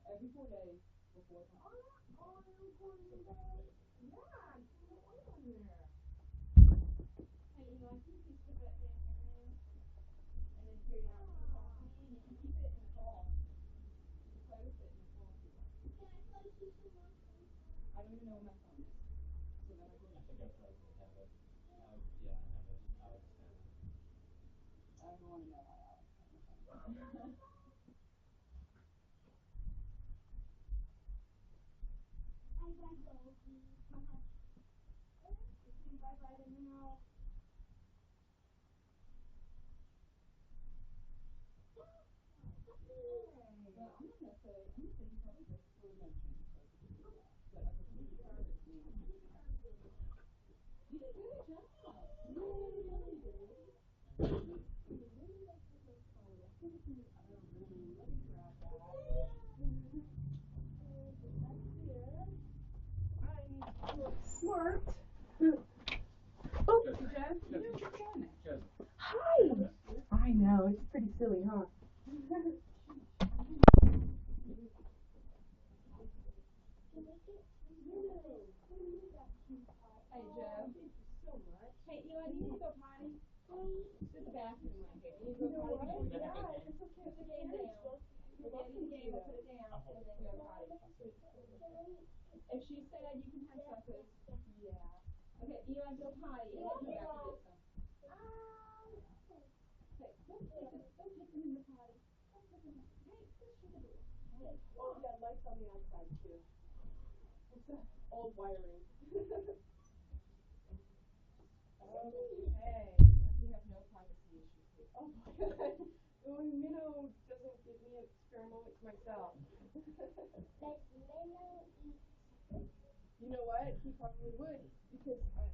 Every 4 days for 4 times. Hey, you know, I think you put that thing in there and then carry it out to the coffee. You can keep it in the car. You can play with it in the car if you want. I don't even know where my phone is. So then I I think I probably have it. Yeah, I have it. Alex has it. I don't want to know why Alex has my phone. Bye-bye now. Well, I'm not gonna say you probably just for mention, so I could do that. But I could do that. You did a good job. Smart. Joe. Jeff, Joe. you're doing it. Joe. Hi. I know, it's pretty silly, huh? Hey, Joe. Thank you so much. Hey, Eli, do you need to go potty? There's a bathroom right here. You need to go potty before you go. It's okay. Put the game down. in the game, we'll put it down, I'm and holding then it. go potty. I said it's for If she said you can have suckers, yeah. Okay, Eli, go potty, and then come back and get some. Okay, don't take them in the potty. Don't take them. Hey, just shut the door. Hey, Oh, yeah, lights on the outside too. It's old wiring. okay. You have no privacy issues here. Oh my god. Oh, Minnow doesn't give me a spare moment to myself. You know what? He probably would, because I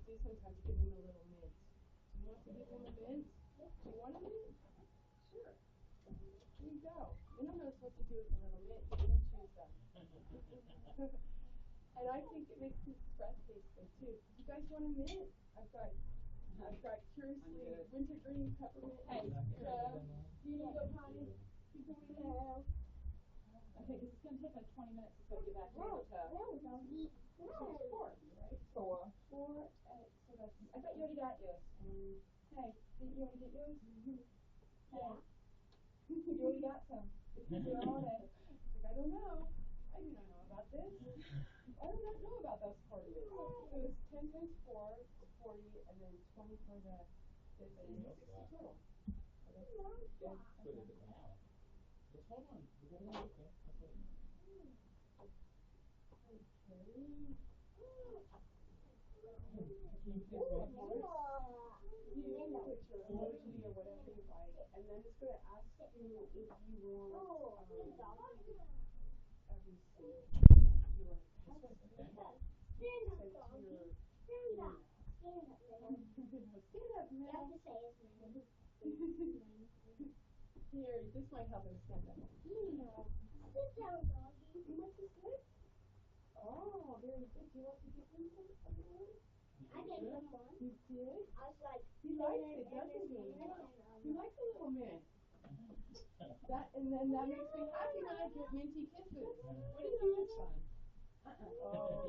do sometimes give him a little mint. Do you want to give him a mint? Do you want a mint? Sure. Here you go. Minnow knows what to do with a little mint. He can choose them. And I think it makes his breath taste good too. You guys want a mint? I've got curiously wintergreen peppermint. Hey, so, do you need to go potty? Before we leave? Okay, because it's going to take like 20 minutes to get back to the hotel. So it's 4, right? 4. 4, so that's, I thought you already got yours. Hey, didn't you already get yours? Hey, you already got some. Because you're on it. Like, I don't know. I do not know about this. I do not know about those parties. So it's 10 times 4 is 40, and then 20 for the 60 total. So that's good. Put it down. Just hold on. You're gonna be okay. That's what it is. You put your emoji or whatever you like, and then it's going to ask you if you want every single your text Okay. sent to your email. Stand up now. Here, this might help him stand up. Sit down, doggy. You want to sit? Oh, very good. Do you want to give him some of your own? I gave him one. You did? I was like, He likes it, doesn't he? He likes a little mint. And then that makes me happy when I get minty kisses. What do you think, son? Oh,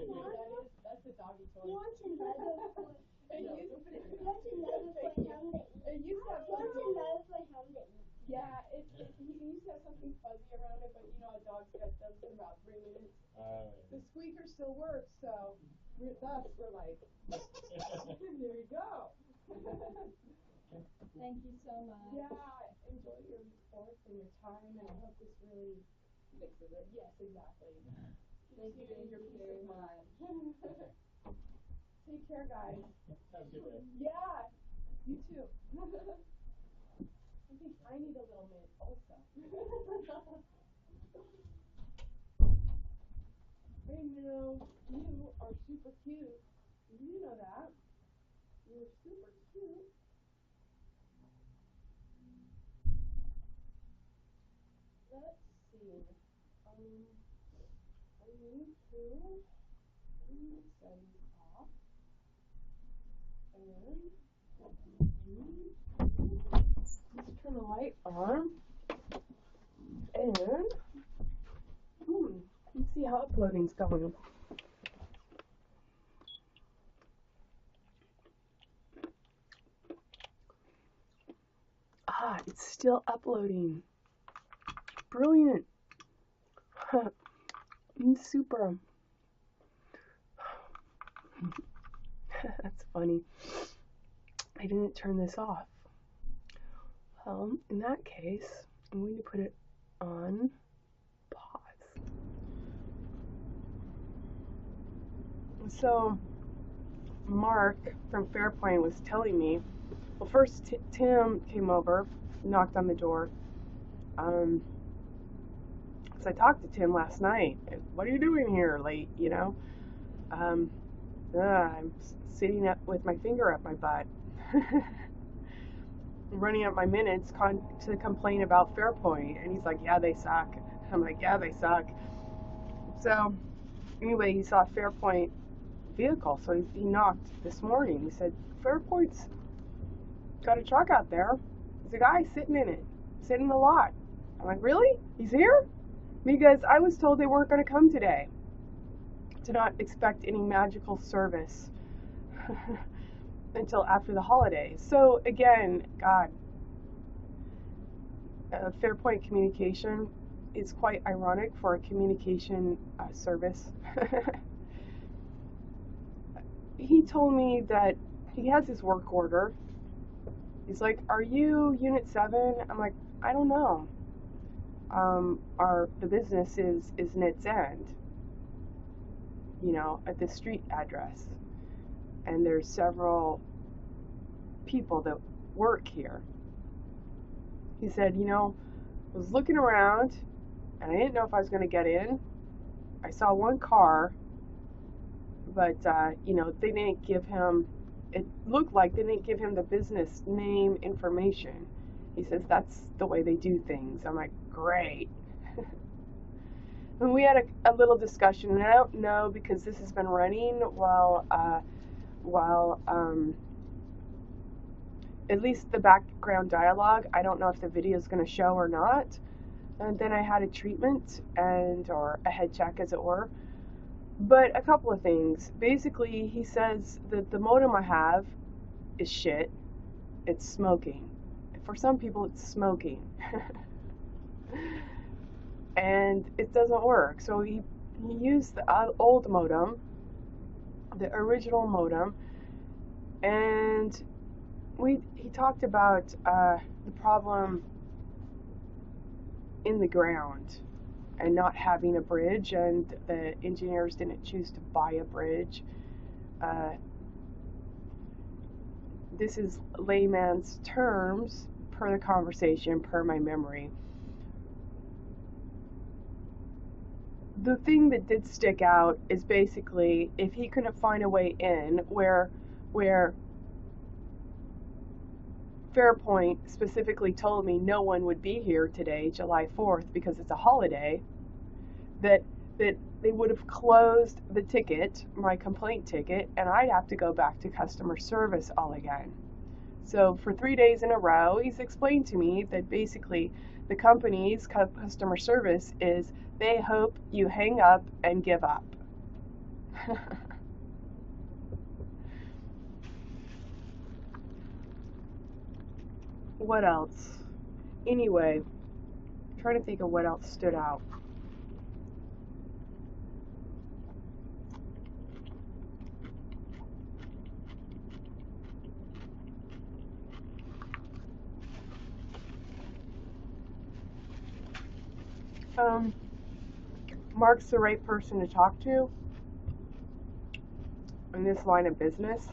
that's a doggy toy. you want to know for And you you, want to know for him to eat. it used to have You want to something, know for him to eat. yeah, he used to have something fuzzy around it, but you know, a dog's got those in about 3 minutes. The squeaker still works, so we're like, there you go. Thank you so much. Yeah, enjoy your report and your time, and I hope this really fixes it. Yes, exactly. Thank you Your very peace of much. mind. Take care, guys. Have a good day. Yeah, you too. I think I need a little mint also. Hey, Minnow, you are super cute. You know that. You're super cute. Let's see. I need to turn my settings off. And let's turn the light on. And let's see how uploading's going. It's still uploading. Brilliant. Super. That's funny. I didn't turn this off. Well, in that case, I'm going to put it on pause. So, Mark from Fairpoint was telling me, well, first Tim came over, knocked on the door. So I talked to Tim last night. What are you doing here late, you know? I'm sitting up with my finger up my butt. Running up my minutes to complain about Fairpoint. And he's like, yeah, they suck. I'm like, yeah, they suck. So anyway, he saw a Fairpoint vehicle. So he knocked this morning. He said, Fairpoint's got a truck out there. There's a guy sitting in it, sitting in the lot. I'm like, really? He's here? Because I was told they weren't going to come today. To not expect any magical service until after the holidays. So again, God, Fairpoint Communication, is quite ironic for a communication service. He told me that he has his work order. He's like, "Are you Unit 7?" I'm like, "I don't know. The business is Knits End, at the street address. And there's several people that work here." He said, I was looking around and I didn't know if I was going to get in. I saw one car, but, they didn't give him, it looked like they didn't give him the business name information. He says that's the way they do things. I'm like, great. And we had a little discussion, and I don't know because this has been running while at least the background dialogue. I don't know if the video is going to show or not. And then I had a treatment or a head check, as it were. But a couple of things. Basically, he says that the modem I have is shit. It's smoking. For some people, it's smoking. And it doesn't work. So he used the old modem, the original modem, and he talked about the problem in the ground and not having a bridge, and the engineers didn't choose to buy a bridge. This is layman's terms per the conversation, per my memory. The thing that did stick out is basically if he couldn't find a way in where Fairpoint specifically told me no one would be here today, July 4th, because it's a holiday, that they would have closed the ticket, my complaint ticket, and I'd have to go back to customer service all again. So for 3 days in a row, he's explained to me that basically the company's customer service is they hope you hang up and give up. What else? Anyway, I'm trying to think of what else stood out. Mark's the right person to talk to in this line of business.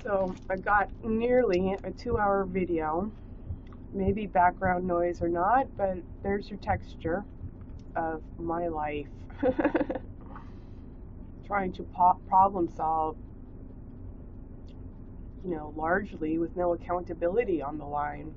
So I got nearly a 2-hour video, maybe background noise or not, but there's your texture of my life. Trying to problem solve, largely with no accountability on the line.